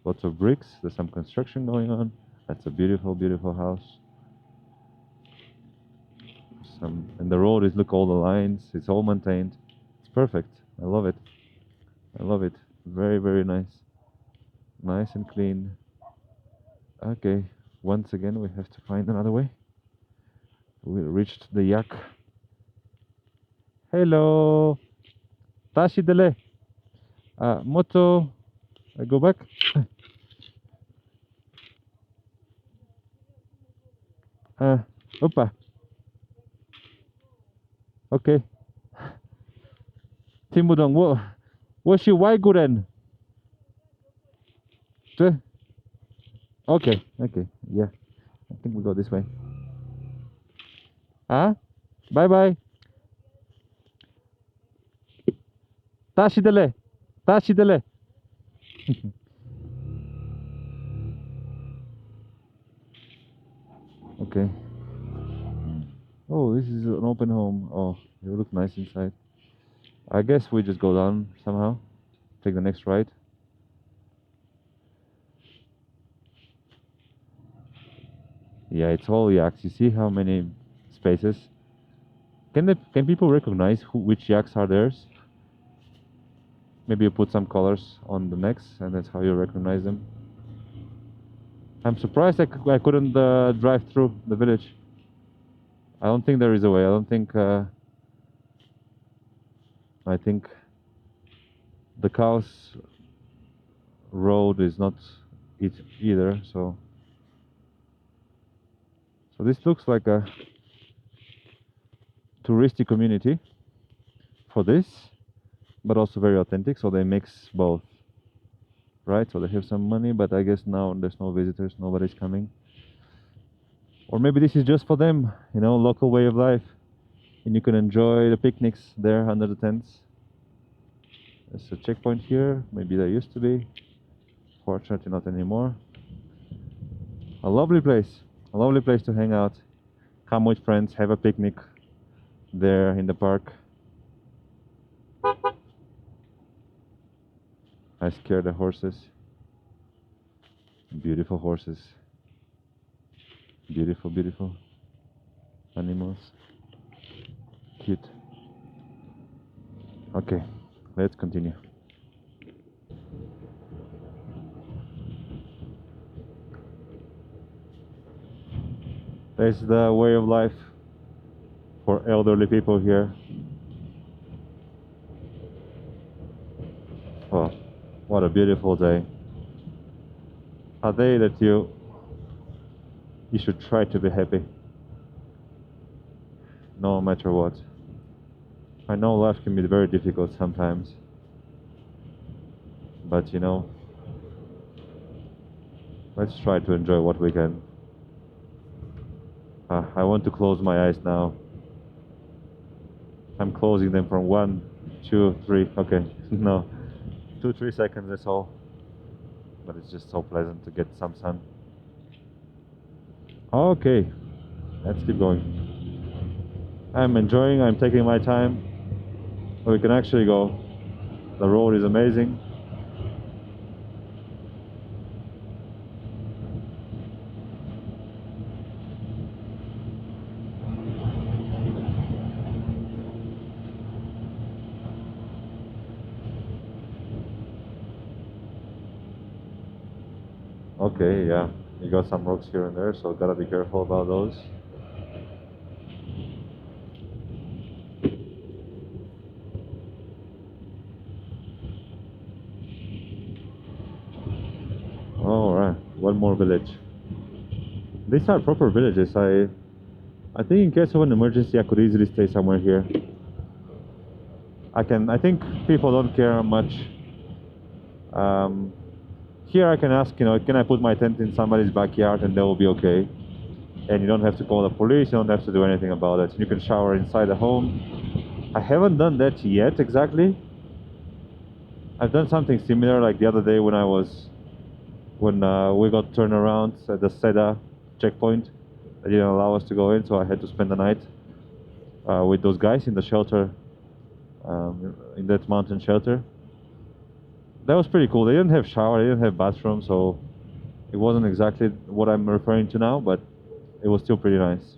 Lots of bricks. There's some construction going on. That's a beautiful, beautiful house. And the road is, look, all the lines. It's all maintained. It's perfect. I love it. I love it. Very, very nice. Nice and clean. Okay. Once again, we have to find another way. We reached the yak. Hello. Tashi dele. Moto. I go back. Opa. Okay. Timudong, what she why guren? Okay, okay, yeah. I think we go this way. Bye bye. Tashi dele. Tashi dele. Okay. Oh, this is an open home. Oh, it look nice inside. I guess we just go down somehow. Take the next right. Yeah, it's all yaks. You see how many spaces? Can people recognize which yaks are theirs? Maybe you put some colors on the necks, and that's how you recognize them. I'm surprised I couldn't drive through the village. I don't think there is a way. I don't think. I think the cows' road is not it either. So this looks like a touristy community for this, but also very authentic. So they mix both, right? So they have some money, but I guess now there's no visitors. Nobody's coming. Or maybe this is just for them, you know, local way of life. And you can enjoy the picnics there under the tents. There's a checkpoint here, maybe there used to be. Fortunately not anymore. A lovely place to hang out. Come with friends, have a picnic there in the park. I scare the horses. Beautiful horses. Beautiful, beautiful animals. Cute. Okay, let's continue. That's the way of life for elderly people here. Oh, what a beautiful day. A day that you should try to be happy, no matter what. I know life can be very difficult sometimes, but you know, let's try to enjoy what we can. I want to close my eyes now. I'm closing them from 1, 2, 3. Okay, no, 2, 3 seconds, that's all. But it's just so pleasant to get some sun. Okay, let's keep going. I'm enjoying, I'm taking my time. We can actually go. The road is amazing. Okay, yeah, you got some rocks here and there, so gotta be careful about those. Alright, one more village. These are proper villages. I think in case of an emergency I could easily stay somewhere here. I think people don't care much. Here I can ask, you know, can I put my tent in somebody's backyard and they will be okay. And you don't have to call the police, you don't have to do anything about it. You can shower inside the home. I haven't done that yet exactly. I've done something similar like the other day when we got turned around at the Seda checkpoint. They didn't allow us to go in, so I had to spend the night with those guys in the shelter, in that mountain shelter. That was pretty cool. They didn't have shower, they didn't have bathroom, so it wasn't exactly what I'm referring to now, but it was still pretty nice.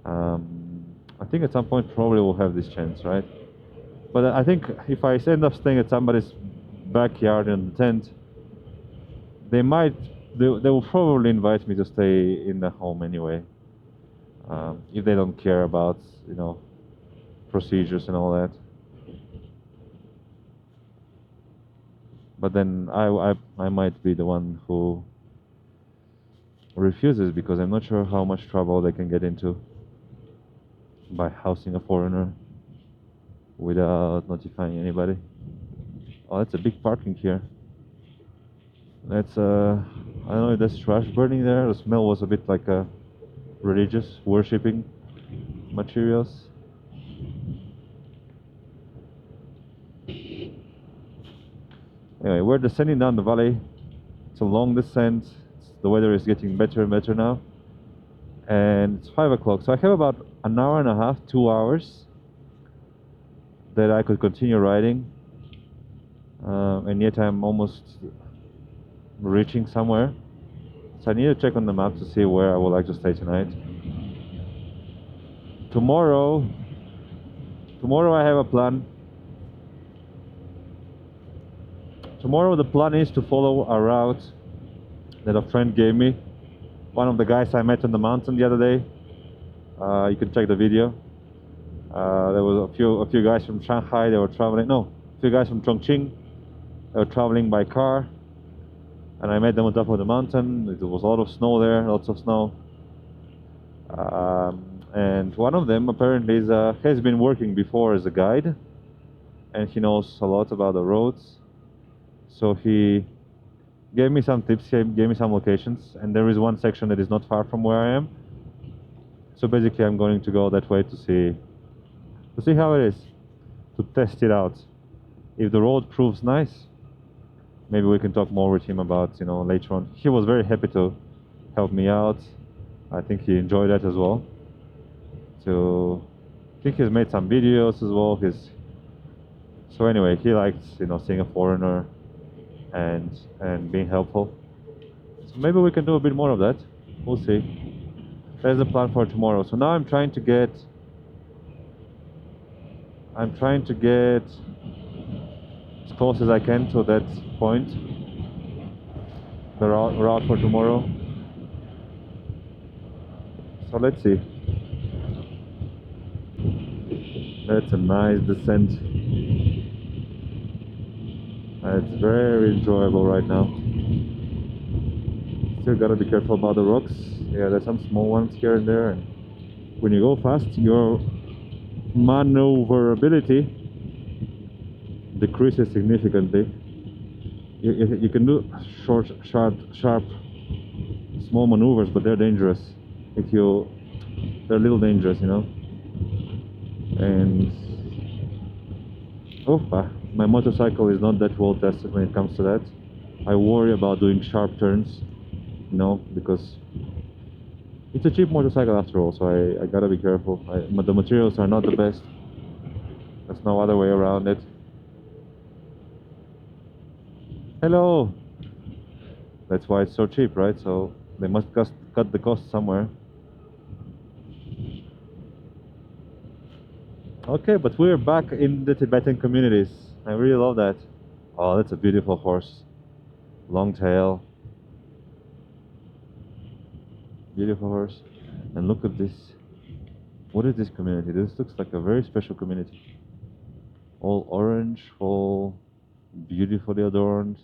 I think at some point probably we'll have this chance, right? But I think if I end up staying at somebody's backyard in the tent, they will probably invite me to stay in the home anyway, if they don't care about, you know, procedures and all that. But then I might be the one who refuses, because I'm not sure how much trouble they can get into by housing a foreigner without notifying anybody. Oh, that's a big parking here. That's I don't know if there's trash burning there. The smell was a bit like religious worshipping materials. Anyway, we're descending down the valley. It's a long descent. The weather is getting better and better now. And it's 5 o'clock, so I have about an hour and a half, 2 hours that I could continue riding. And yet I'm almost reaching somewhere. So I need to check on the map to see where I would like to stay tonight. Tomorrow I have a plan. Tomorrow the plan is to follow a route that a friend gave me. One of the guys I met on the mountain the other day. You can check the video. There was a few guys from Shanghai. They were traveling. No, a few guys from Chongqing. They were traveling by car, and I met them on top of the mountain. There was a lot of snow there, lots of snow. And one of them apparently has been working before as a guide, and he knows a lot about the roads. So he gave me some tips, he gave me some locations, and there is one section that is not far from where I am. So basically I'm going to go that way to see how it is, to test it out. If the road proves nice, maybe we can talk more with him about, you know, later on. He was very happy to help me out. I think he enjoyed that as well. So I think he's made some videos as well. So anyway, he likes, you know, seeing a foreigner and being helpful. So maybe we can do a bit more of that. We'll see. That's the plan for tomorrow. So now I'm trying to get I'm trying to get as close as I can to that point, the route for tomorrow. So let's see. That's a nice descent. It's very enjoyable right now. Still gotta be careful about the rocks. Yeah, there's some small ones here and there. And when you go fast, your maneuverability decreases significantly. You can do short, sharp, small maneuvers, but they're dangerous. They're a little dangerous, you know. And my motorcycle is not that well tested when it comes to that. I worry about doing sharp turns, you know, because it's a cheap motorcycle after all. So I gotta be careful. The materials are not the best. There's no other way around it. Hello. That's why it's so cheap, right? So they must cut the cost somewhere. Okay, but we're back in the Tibetan communities. I really love that. Oh, that's a beautiful horse. Long tail. Beautiful horse. And look at this. What is this community? This looks like a very special community. All orange, all beautifully adorned.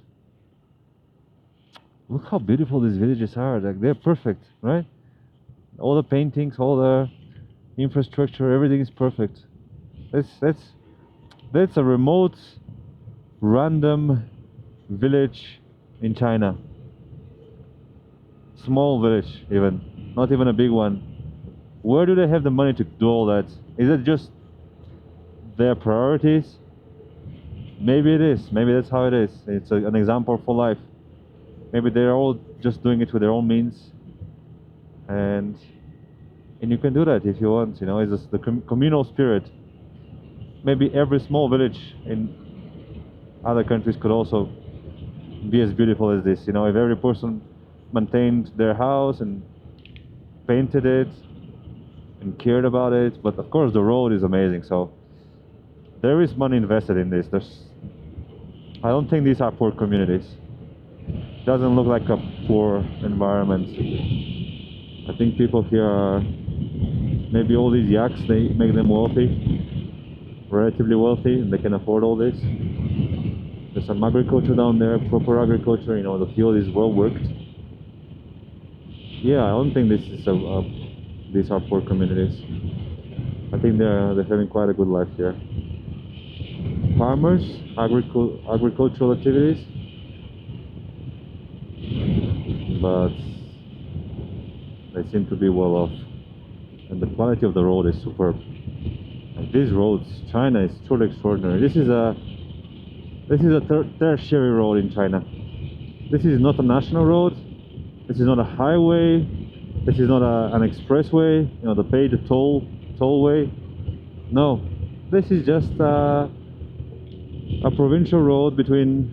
Look how beautiful these villages are. Like, they're perfect, right? All the paintings, all the infrastructure, everything is perfect. That's a remote, random village in China. Small village, even. Not even a big one. Where do they have the money to do all that? Is it just their priorities? Maybe it is. Maybe that's how it is. It's an example for life. Maybe they're all just doing it with their own means. And you can do that if you want, you know. It's just the communal spirit. Maybe every small village in other countries could also be as beautiful as this, you know. If every person maintained their house and painted it and cared about it. But of course the road is amazing, so there is money invested in this. I don't think these are poor communities. Doesn't look like a poor environment. I think people here are, maybe all these yaks, they make them wealthy, relatively wealthy, and they can afford all this. There's some agriculture down there, proper agriculture, you know, the field is well worked. Yeah, I don't think these are poor communities. I think they're having quite a good life here. Farmers, agricultural activities, but they seem to be well off. And the quality of the road is superb. And these roads, China is truly extraordinary. This is a tertiary road in China. This is not a national road. This is not a highway. This is not an expressway. You know, the paid tollway. No, this is just a provincial road between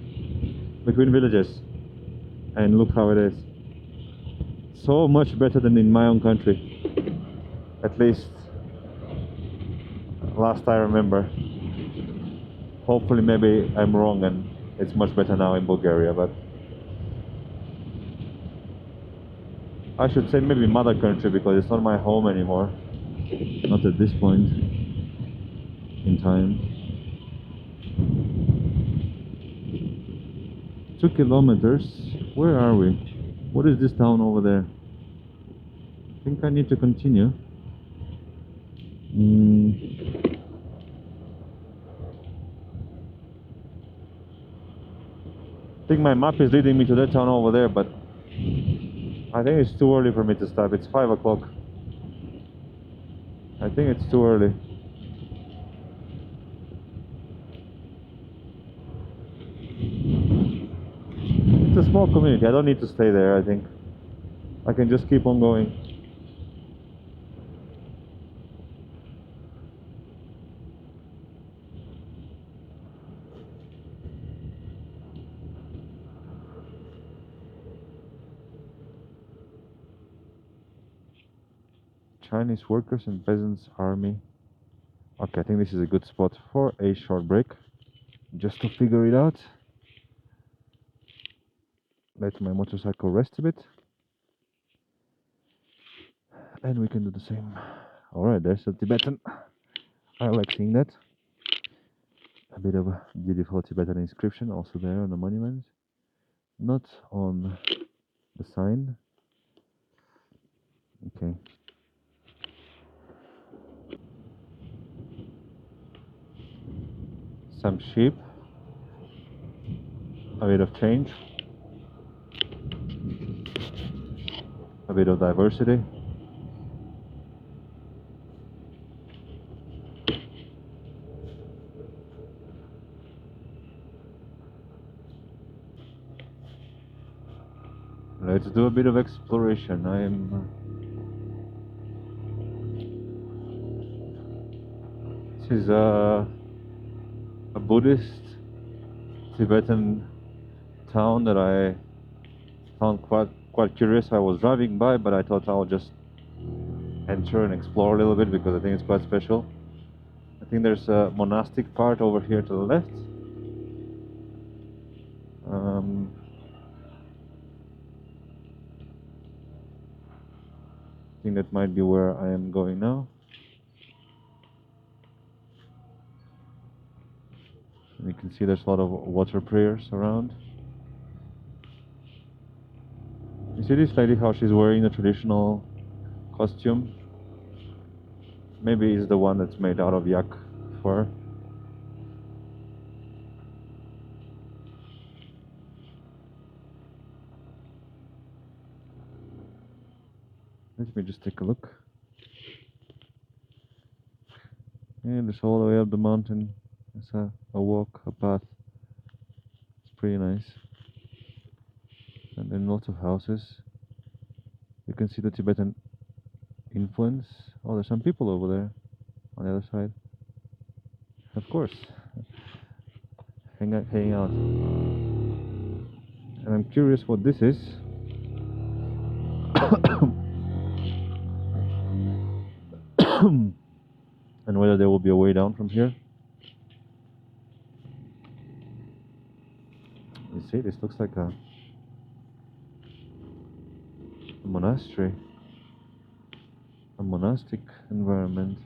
villages. And look how it is. So much better than in my own country. At least last I remember. Hopefully maybe I'm wrong and it's much better now in Bulgaria, but I should say maybe mother country, because it's not my home anymore. Not at this point in time. 2 kilometers. Where are we? What is this town over there? I think I need to continue. I think my map is leading me to that town over there, but I think it's too early for me to stop. It's 5 o'clock. I think it's too early. It's a small community. I don't need to stay there, I think. I can just keep on going. Chinese workers and peasants army are Okay, I think this is a good spot for a short break, just to figure it out. Let my motorcycle rest a bit, and we can do the same. Alright, there's a Tibetan. I like seeing that. A bit of a beautiful Tibetan inscription also there on the monument. Not on the sign. Okay. Some sheep. A bit of change. A bit of diversity. Let's do a bit of exploration. This is a Buddhist Tibetan town that I found quite curious. I was driving by, but I thought I would just enter and explore a little bit because I think it's quite special. I think there's a monastic part over here to the left. I think that might be where I am going now. And you can see there's a lot of water prayers around. You see this lady, how she's wearing a traditional costume? Maybe it's the one that's made out of yak fur. Let me just take a look. And it's all the way up the mountain. It's a walk, a path. It's pretty nice. And then lots of houses. You can see the Tibetan influence. Oh, there's some people over there on the other side. Of course. Hang out. And I'm curious what this is. And whether there will be a way down from here. You see, this looks like a monastery, a monastic environment.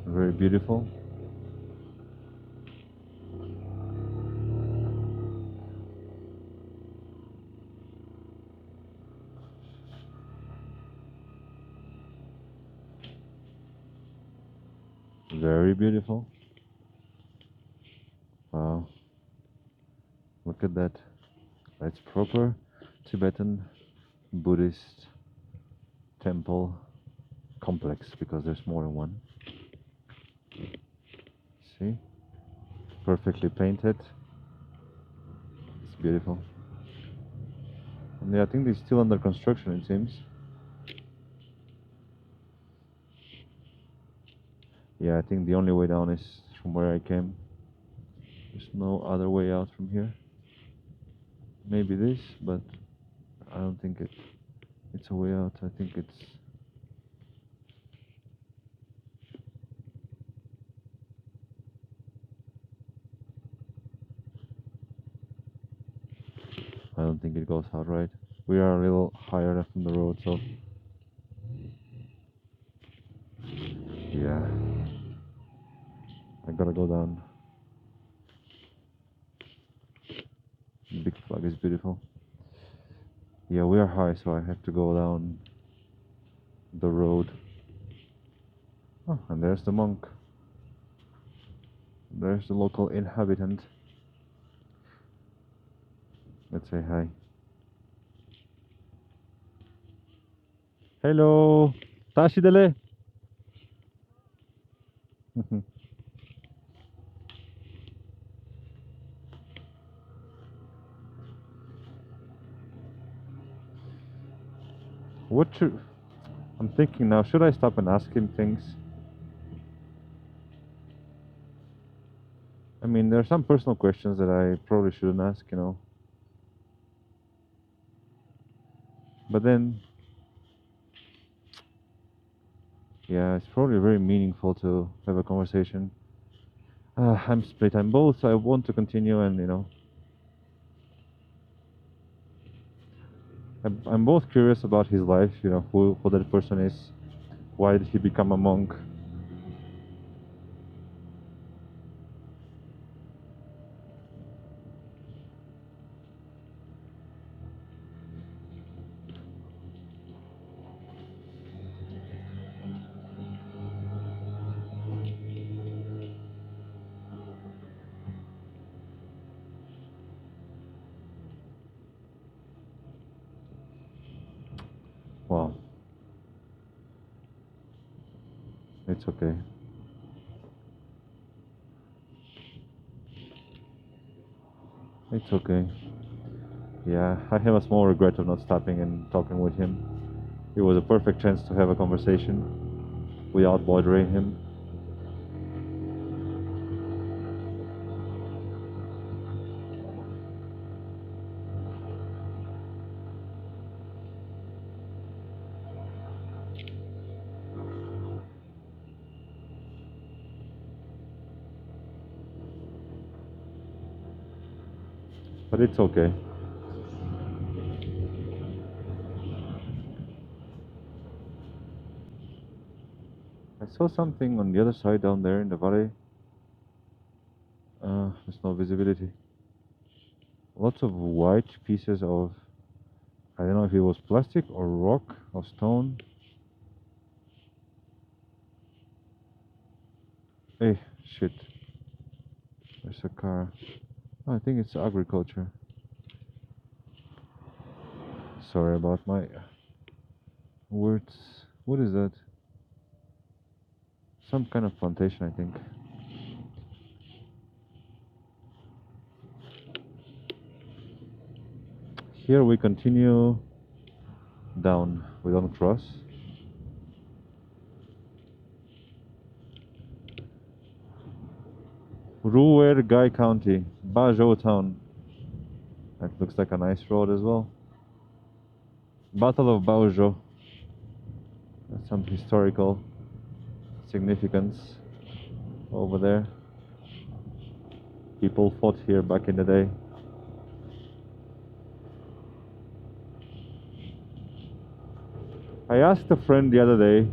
Very beautiful. Very beautiful. Wow. Look at that. That's proper Tibetan Buddhist temple complex, because there's more than one. See? Perfectly painted. It's beautiful. And yeah, I think it's still under construction, it seems. Yeah, I think the only way down is from where I came. There's no other way out from here. Maybe this, but I don't think it's a way out. I think I don't think it goes out right. We are a little higher up from the road, so yeah, I gotta go down. The big flag is beautiful. Yeah, we are high, so I have to go down the road. Oh, and there's the monk. There's the local inhabitant. Let's say hi. Hello, Tashi dele. What should I'm thinking now? Should I stop and ask him things? I mean, there are some personal questions that I probably shouldn't ask, you know. But then Yeah, it's probably very meaningful to have a conversation. I'm split. I'm both. I want to continue, and I'm both curious about his life. Who that person is. Why did he become a monk? Well, it's okay. It's okay. Yeah, I have a small regret of not stopping and talking with him. It was a perfect chance to have a conversation without bothering him. But it's okay. I saw something on the other side down there in the valley. There's no visibility. Lots of white pieces of, I don't know if it was plastic or rock or stone. Hey, shit. There's a car. Oh, I think it's agriculture. Sorry about my words. What is that? Some kind of plantation, I think. Here we continue down. We don't cross. Ruergai County, Bajau Town. That looks like a nice road as well. Battle of Baozhou. That's some historical significance over there. People fought here back in the day. I asked a friend the other day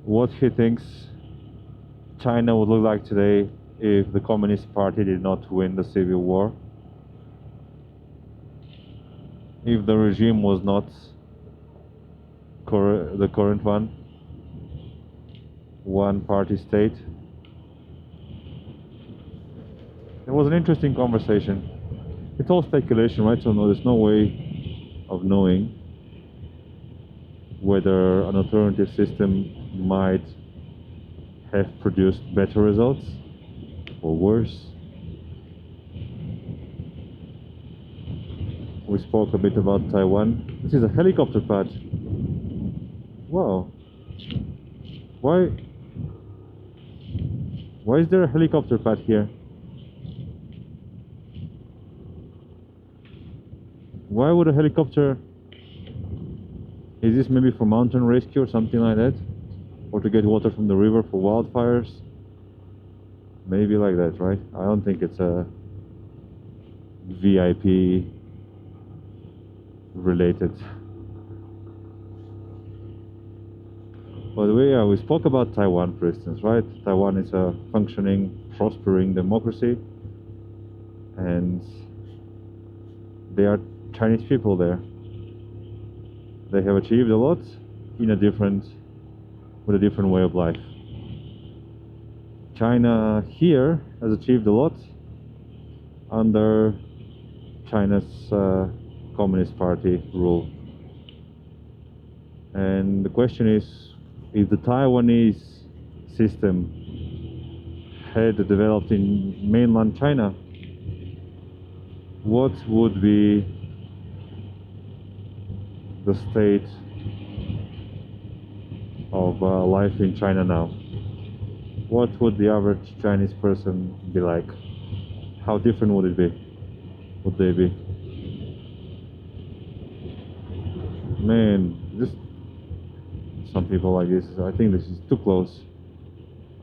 what he thinks China would look like today if the Communist Party did not win the civil war. If the regime was not the current one party state. It was an interesting conversation. It's all speculation, right? So no, there's no way of knowing whether an alternative system might have produced better results or worse. We spoke a bit about Taiwan. This is a helicopter pad. Wow. Why is there a helicopter pad here? Why would a helicopter... Is this maybe for mountain rescue or something like that? Or to get water from the river for wildfires? Maybe like that, right? I don't think it's a VIP related. By the way, we spoke about Taiwan, for instance, right? Taiwan is a functioning, prospering democracy, and there are Chinese people there. They have achieved a lot with a different way of life. China here has achieved a lot under China's Communist Party rule. And the question is, if the Taiwanese system had developed in mainland China, what would be the state of life in China now? What would the average Chinese person be like? How different would it be? Would they be? Man, just Some people like this. I think this is too close.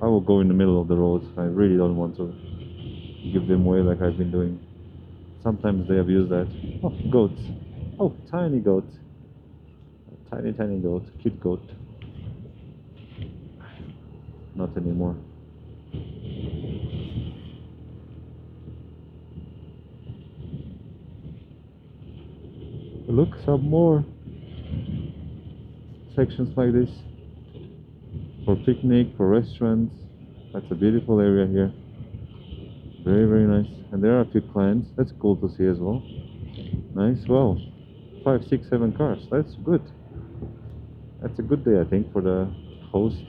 I will go in the middle of the road. I really don't want to give them way like I've been doing. Sometimes they abuse that. Oh, goats. Oh, tiny goat. Tiny, tiny goat. Cute goat. Not anymore. Look, some more sections like this. For picnic, for restaurants. That's a beautiful area here. Very, very nice. And there are a few clients. That's cool to see as well. Nice. Well, 5, 6, 7 cars. That's good. That's a good day, I think, for the host.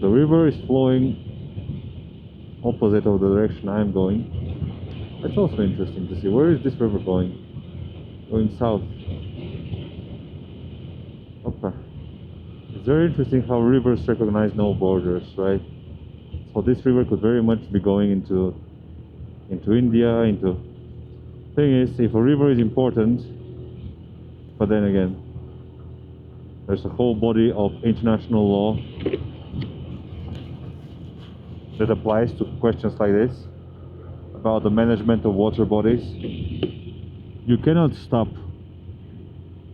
The river is flowing opposite of the direction I'm going. That's also interesting to see. Where is this river going? Going south. Opa. It's very interesting how rivers recognize no borders, right? So this river could very much be going into India, into... Thing is, if a river is important, but then again, there's a whole body of international law that applies to questions like this about the management of water bodies. You cannot stop,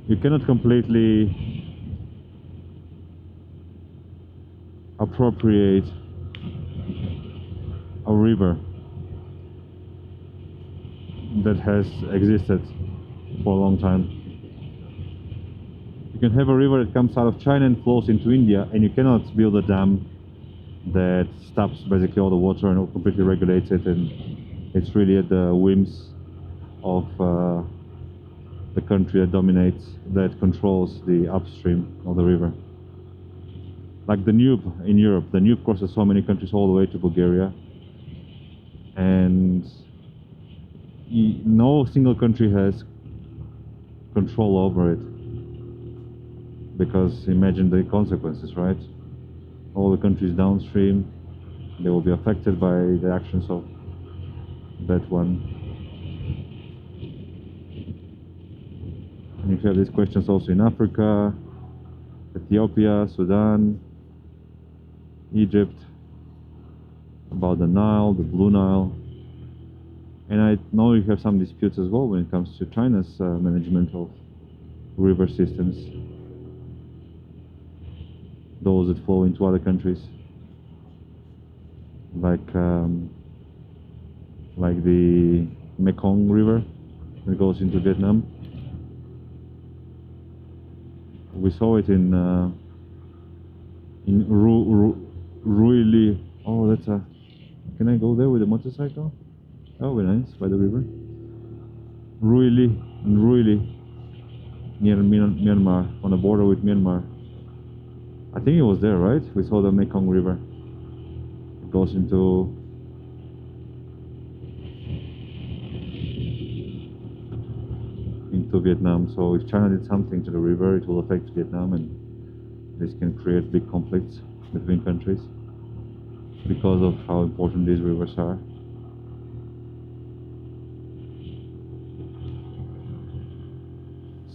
you cannot completely appropriate a river that has existed for a long time. You can have a river that comes out of China and flows into India, and you cannot build a dam that stops basically all the water and completely regulates it, and it's really at the whims of the country that dominates, that controls the upstream of the river. Like the Danube in Europe. The Danube crosses so many countries all the way to Bulgaria, and no single country has control over it, because imagine the consequences, right? All the countries downstream, they will be affected by the actions of that one. And you have these questions also in Africa, Ethiopia, Sudan, Egypt, about the Nile, the Blue Nile. And I know you have some disputes as well when it comes to China's management of river systems, those that flow into other countries, like the Mekong River that goes into Vietnam. We saw it in Ruili. Oh, that's a... Can I go there with a motorcycle? Oh, very nice, by the river. Ruili, near Myanmar, on the border with Myanmar. I think it was there, right? We saw the Mekong River. It goes into Vietnam. So if China did something to the river, it will affect Vietnam, and this can create big conflicts between countries because of how important these rivers are.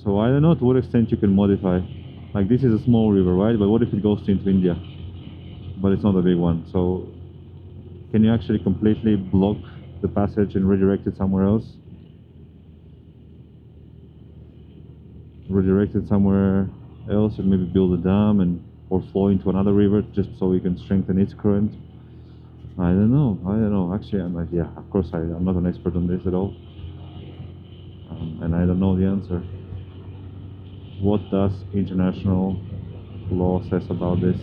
So I don't know to what extent you can modify. Like, this is a small river, right? But what if it goes into India? But it's not a big one. So can you actually completely block the passage and redirect it somewhere else? Redirect it somewhere else and maybe build a dam or flow into another river just so we can strengthen its current. I don't know. Actually, I'm like, yeah, of course I'm not an expert on this at all, and I don't know the answer. What does international law says about this?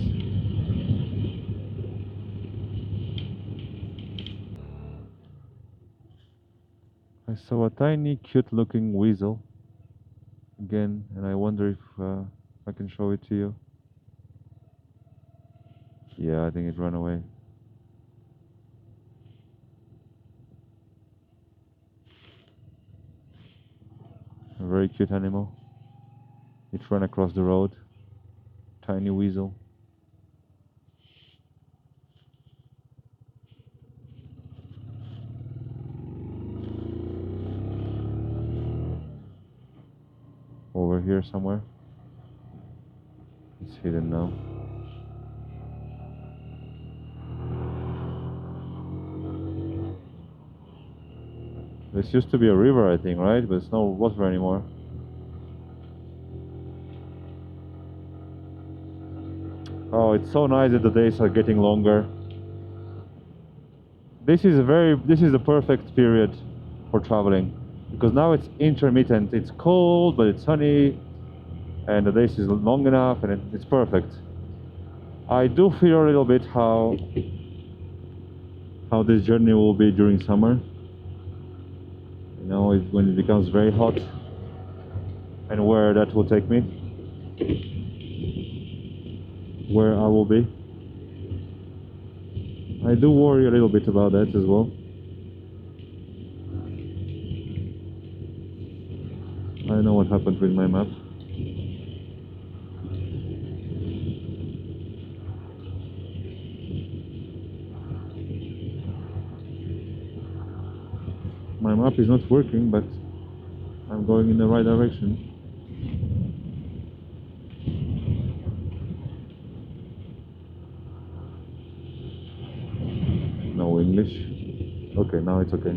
I saw a tiny cute looking weasel again, and I wonder if I can show it to you. Yeah, I think it ran away. very cute animal. It ran across the road. Tiny weasel. Over here somewhere. It's hidden now. This used to be a river, I think, right? But it's no water anymore. Oh, it's so nice that the days are getting longer. This is the perfect period for traveling, because now it's intermittent. It's cold, but it's sunny, and the days is long enough, and it's perfect. I do fear a little bit how this journey will be during summer. You know, when it becomes very hot, and where that will take me, where I will be. I do worry a little bit about that as well. I don't know what happened with my map. My map is not working, but I'm going in the right direction. No English. Okay, now it's okay.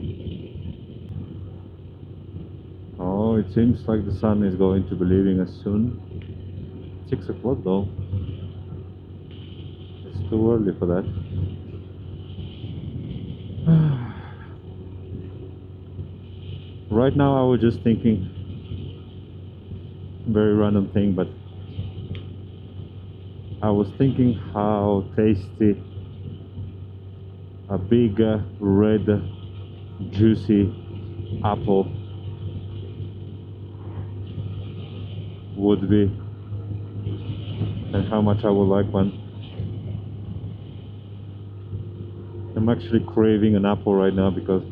Oh, it seems like the sun is going to be leaving us soon. 6 o'clock though. It's too early for that. Right now I was just thinking, very random thing, but I was thinking how tasty a big red juicy apple would be, and how much I would like one. I'm actually craving an apple right now because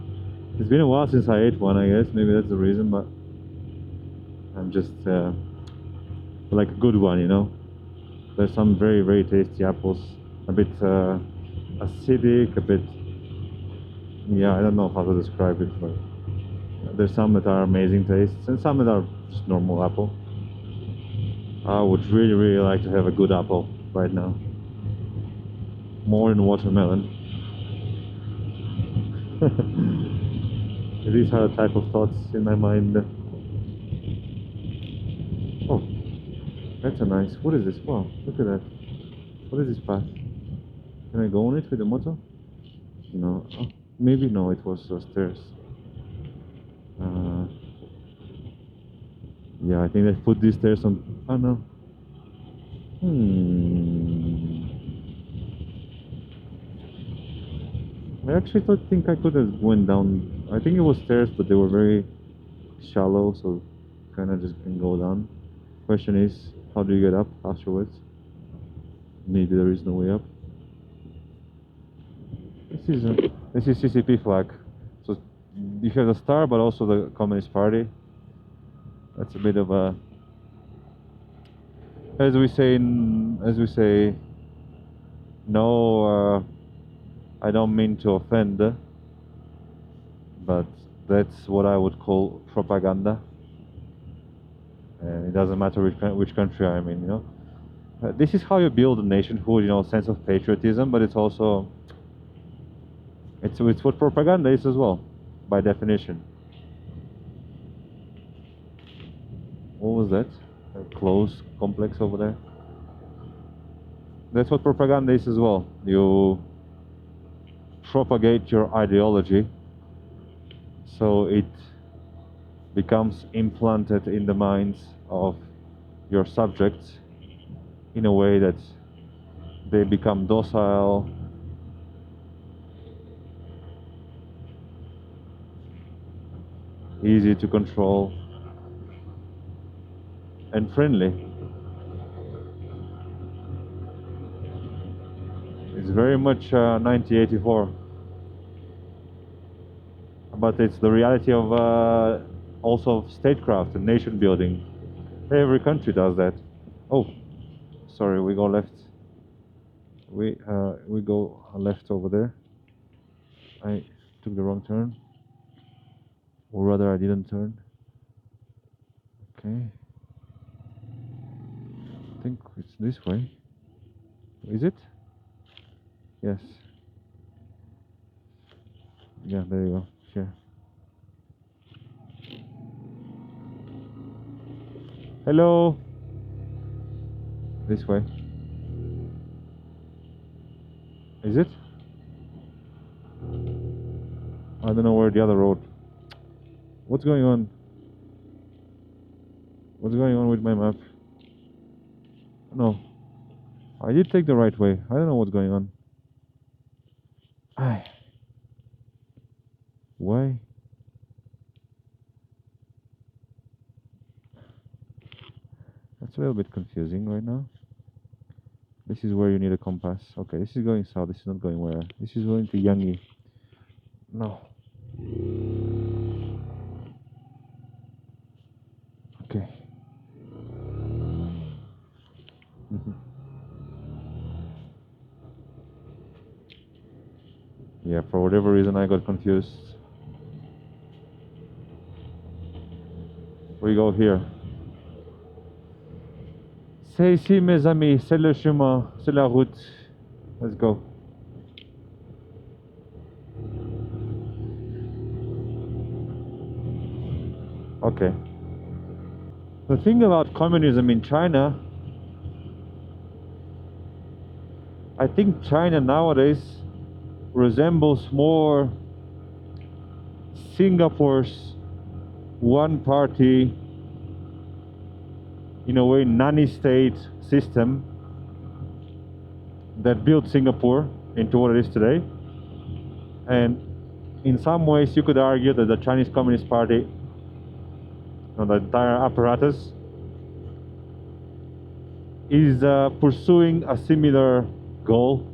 it's been a while since I ate one, I guess. Maybe that's the reason, but I'm just like a good one, you know. There's some very, very tasty apples. A bit acidic, a bit... yeah, I don't know how to describe it, but there's some that are amazing tastes and some that are just normal apple. I would really, really like to have a good apple right now. More than watermelon. These are the type of thoughts in my mind. Oh, that's a nice... what is this? Wow, look at that. What is this path? Can I go on it with the motor? No. Oh, maybe no, it was stairs. Yeah, I think they put these stairs on... oh no. I actually think I could have went down. I think it was stairs, but they were very shallow, so kind of just can go down. Question is, how do you get up afterwards? Maybe there is no way up. This is CCP flag. So you have the star, but also the Communist Party. That's a bit of a... as we say, no, I don't mean to offend, but that's what I would call propaganda. And it doesn't matter which country I'm in, you know. This is how you build a nationhood, you know, sense of patriotism, but it's also... it's what propaganda is as well, by definition. What was that? A closed complex over there? That's what propaganda is as well. You propagate your ideology so it becomes implanted in the minds of your subjects in a way that they become docile, easy to control, and friendly. It's very much 1984, but it's the reality of also of statecraft and nation building. Every country does that. Oh, sorry, we go left. We go left over there. I took the wrong turn, or rather, I didn't turn. Okay. I think it's this way. Is it? Yes. Yeah, there you go. Here. Hello. This way. Is it? I don't know where the other road. What's going on? What's going on with my map? No. I did take the right way. I don't know what's going on. Aye. Why? That's a little bit confusing right now. This is where you need a compass. Okay, this is going south. This is not going where? This is going to Yangi. No. Okay. Yeah, for whatever reason I got confused. We go here. C'est ici mes amis, c'est le chemin, c'est la route. Let's go. Okay. The thing about communism in China, I think China nowadays resembles more Singapore's one party, in a way, nanny state system that built Singapore into what it is today. And in some ways, you could argue that the Chinese Communist Party, the entire apparatus, is pursuing a similar goal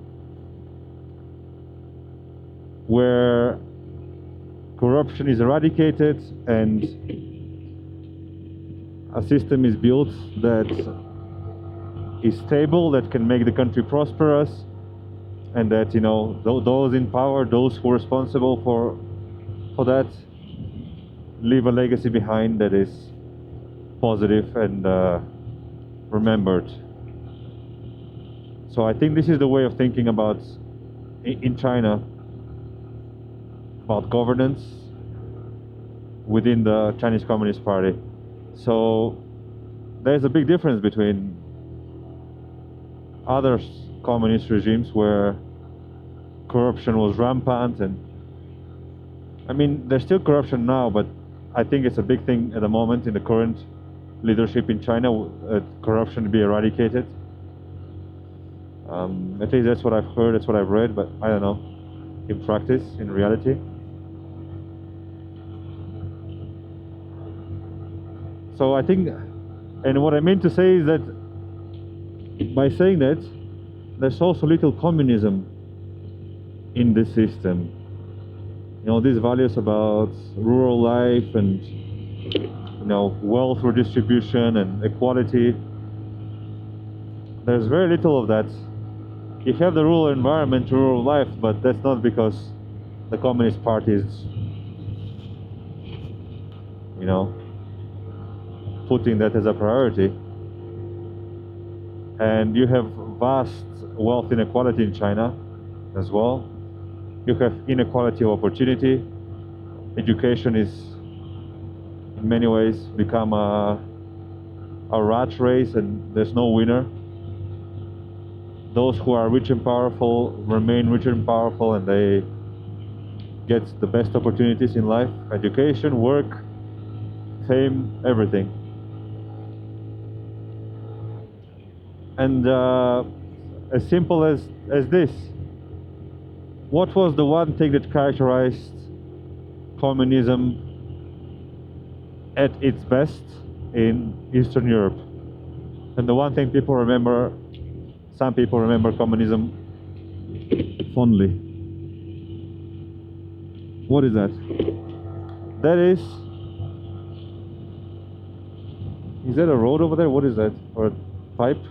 where corruption is eradicated and a system is built that is stable, that can make the country prosperous, and that, you know, those in power, those who are responsible for that, leave a legacy behind that is positive and remembered. So I think this is the way of thinking about in China about governance within the Chinese Communist Party. So there's a big difference between other communist regimes where corruption was rampant, and I mean there's still corruption now, but I think it's a big thing at the moment in the current leadership in China, corruption to be eradicated. At least that's what I've heard, that's what I've read, but I don't know in practice, in reality. So I think, and what I mean to say is that by saying that, there's also little communism in this system. You know, these values about rural life and, you know, wealth redistribution and equality, there's very little of that. You have the rural environment, rural life, but that's not because the Communist Party is, you know, putting that as a priority. And you have vast wealth inequality in China as well. You have inequality of opportunity. Education is in many ways become a rat race, and there's no winner. Those who are rich and powerful remain rich and powerful, and they get the best opportunities in life: education, work, fame, everything. And as simple as this, what was the one thing that characterized communism at its best in Eastern Europe? And the one thing people remember, some people remember communism fondly. What is that? That is Is that a road over there? What is that? Or a pipe?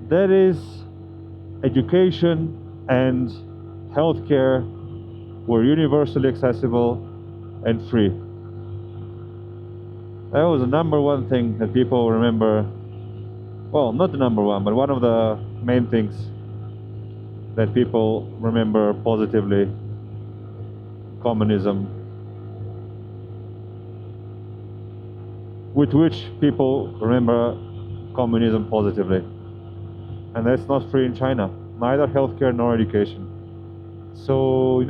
That is education and healthcare were universally accessible and free. That was the number one thing that people remember. Well, not the number one, but one of the main things that people remember positively. Communism, with which people remember communism positively. And that's not free in China, neither healthcare nor education. So,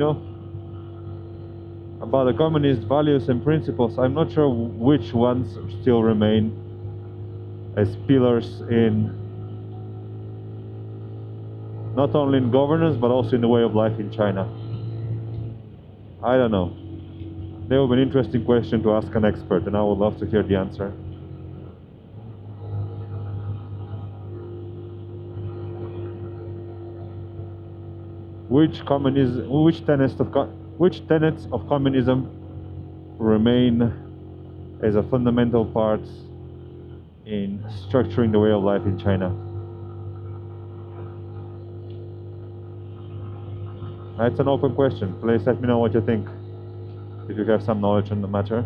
about the communist values and principles, I'm not sure which ones still remain as pillars in not only in governance but also in the way of life in China. I don't know. That would be an interesting question to ask an expert, and I would love to hear the answer. Which tenets of communism remain as a fundamental part in structuring the way of life in China? That's an open question. Please let me know what you think, if you have some knowledge on the matter.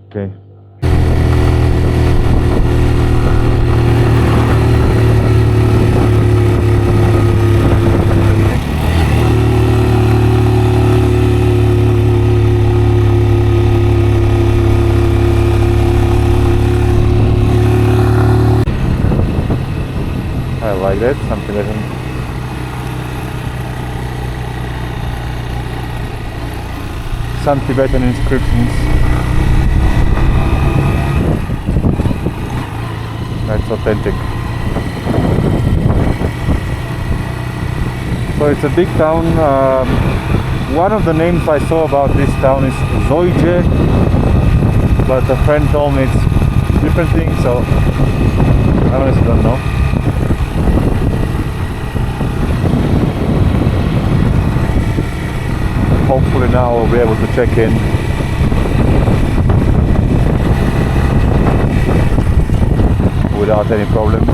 Okay. I like that, some Tibetan. Some Tibetan inscriptions. That's authentic. So it's a big town. One of the names I saw about this town is Zoige, but a friend told me it's different thing, so I honestly don't know. Hopefully now we'll be able to check in. Without any problems.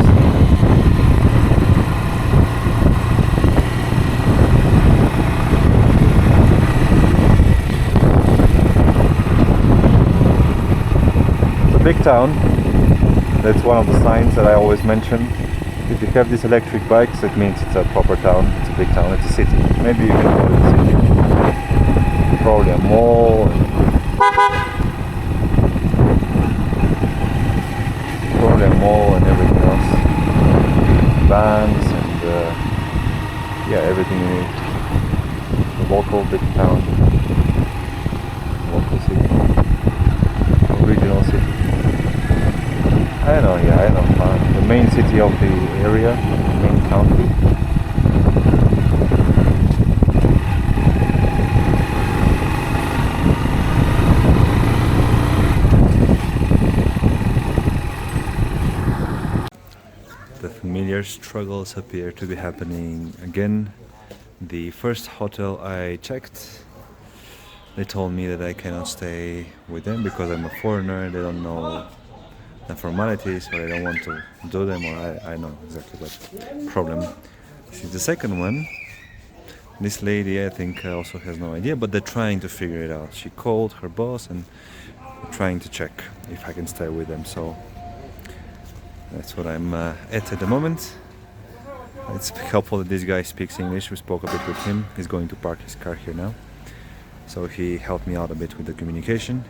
It's a big town. That's one of the signs that I always mention. If you have these electric bikes, it means it's a proper town. It's a big town. It's a city. Maybe you can call it a city. Probably a mall. Probably a mall and everything else. Banks and yeah, everything you need. The local big town. Local city. Regional city. I don't know, yeah, I don't know. The main city of the area, the main county. The familiar struggles appear to be happening again. The first hotel I checked, they told me that I cannot stay with them because I'm a foreigner. They don't know the formalities, or I don't want to do them, or I know exactly what problem. This is the second one. This lady, I think, also has no idea, but they're trying to figure it out. She called her boss and trying to check if I can stay with them. So that's what I'm at the moment. It's helpful that this guy speaks English. We spoke a bit with him. He's going to park his car here now. So he helped me out a bit with the communication.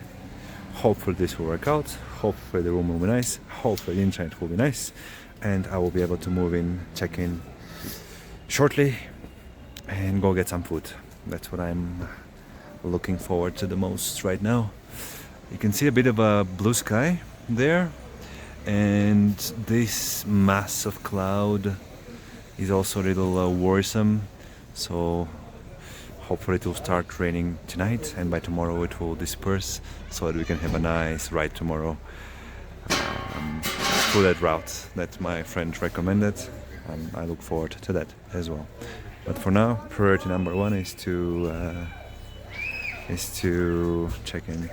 Hopefully this will work out. Hopefully the room will be nice. Hopefully the internet will be nice. And I will be able to move in, check in shortly and go get some food. That's what I'm looking forward to the most right now. You can see a bit of a blue sky there. And this mass of cloud is also a little worrisome. So hopefully it will start raining tonight, and by tomorrow it will disperse so that we can have a nice ride tomorrow through that route that my friend recommended. I look forward to that as well. But for now, priority number one is to is to check in.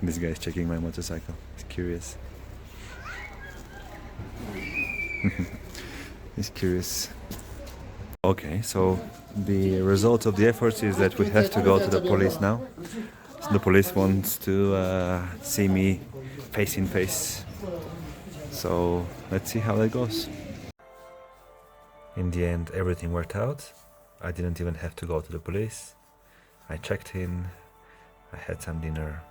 This guy is checking my motorcycle. He's curious. He's curious. Okay, so the result of the efforts is that we have to go to the police now. So the police wants to see me face in face. So let's see how that goes. In the end, everything worked out. I didn't even have to go to the police. I checked in, I had some dinner.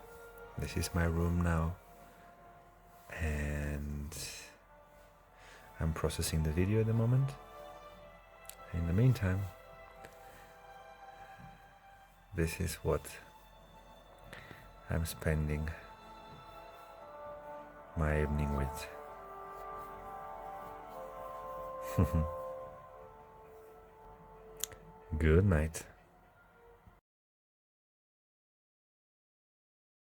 This is my room now. And I'm processing the video at the moment. In the meantime, this is what I'm spending my evening with. Good night.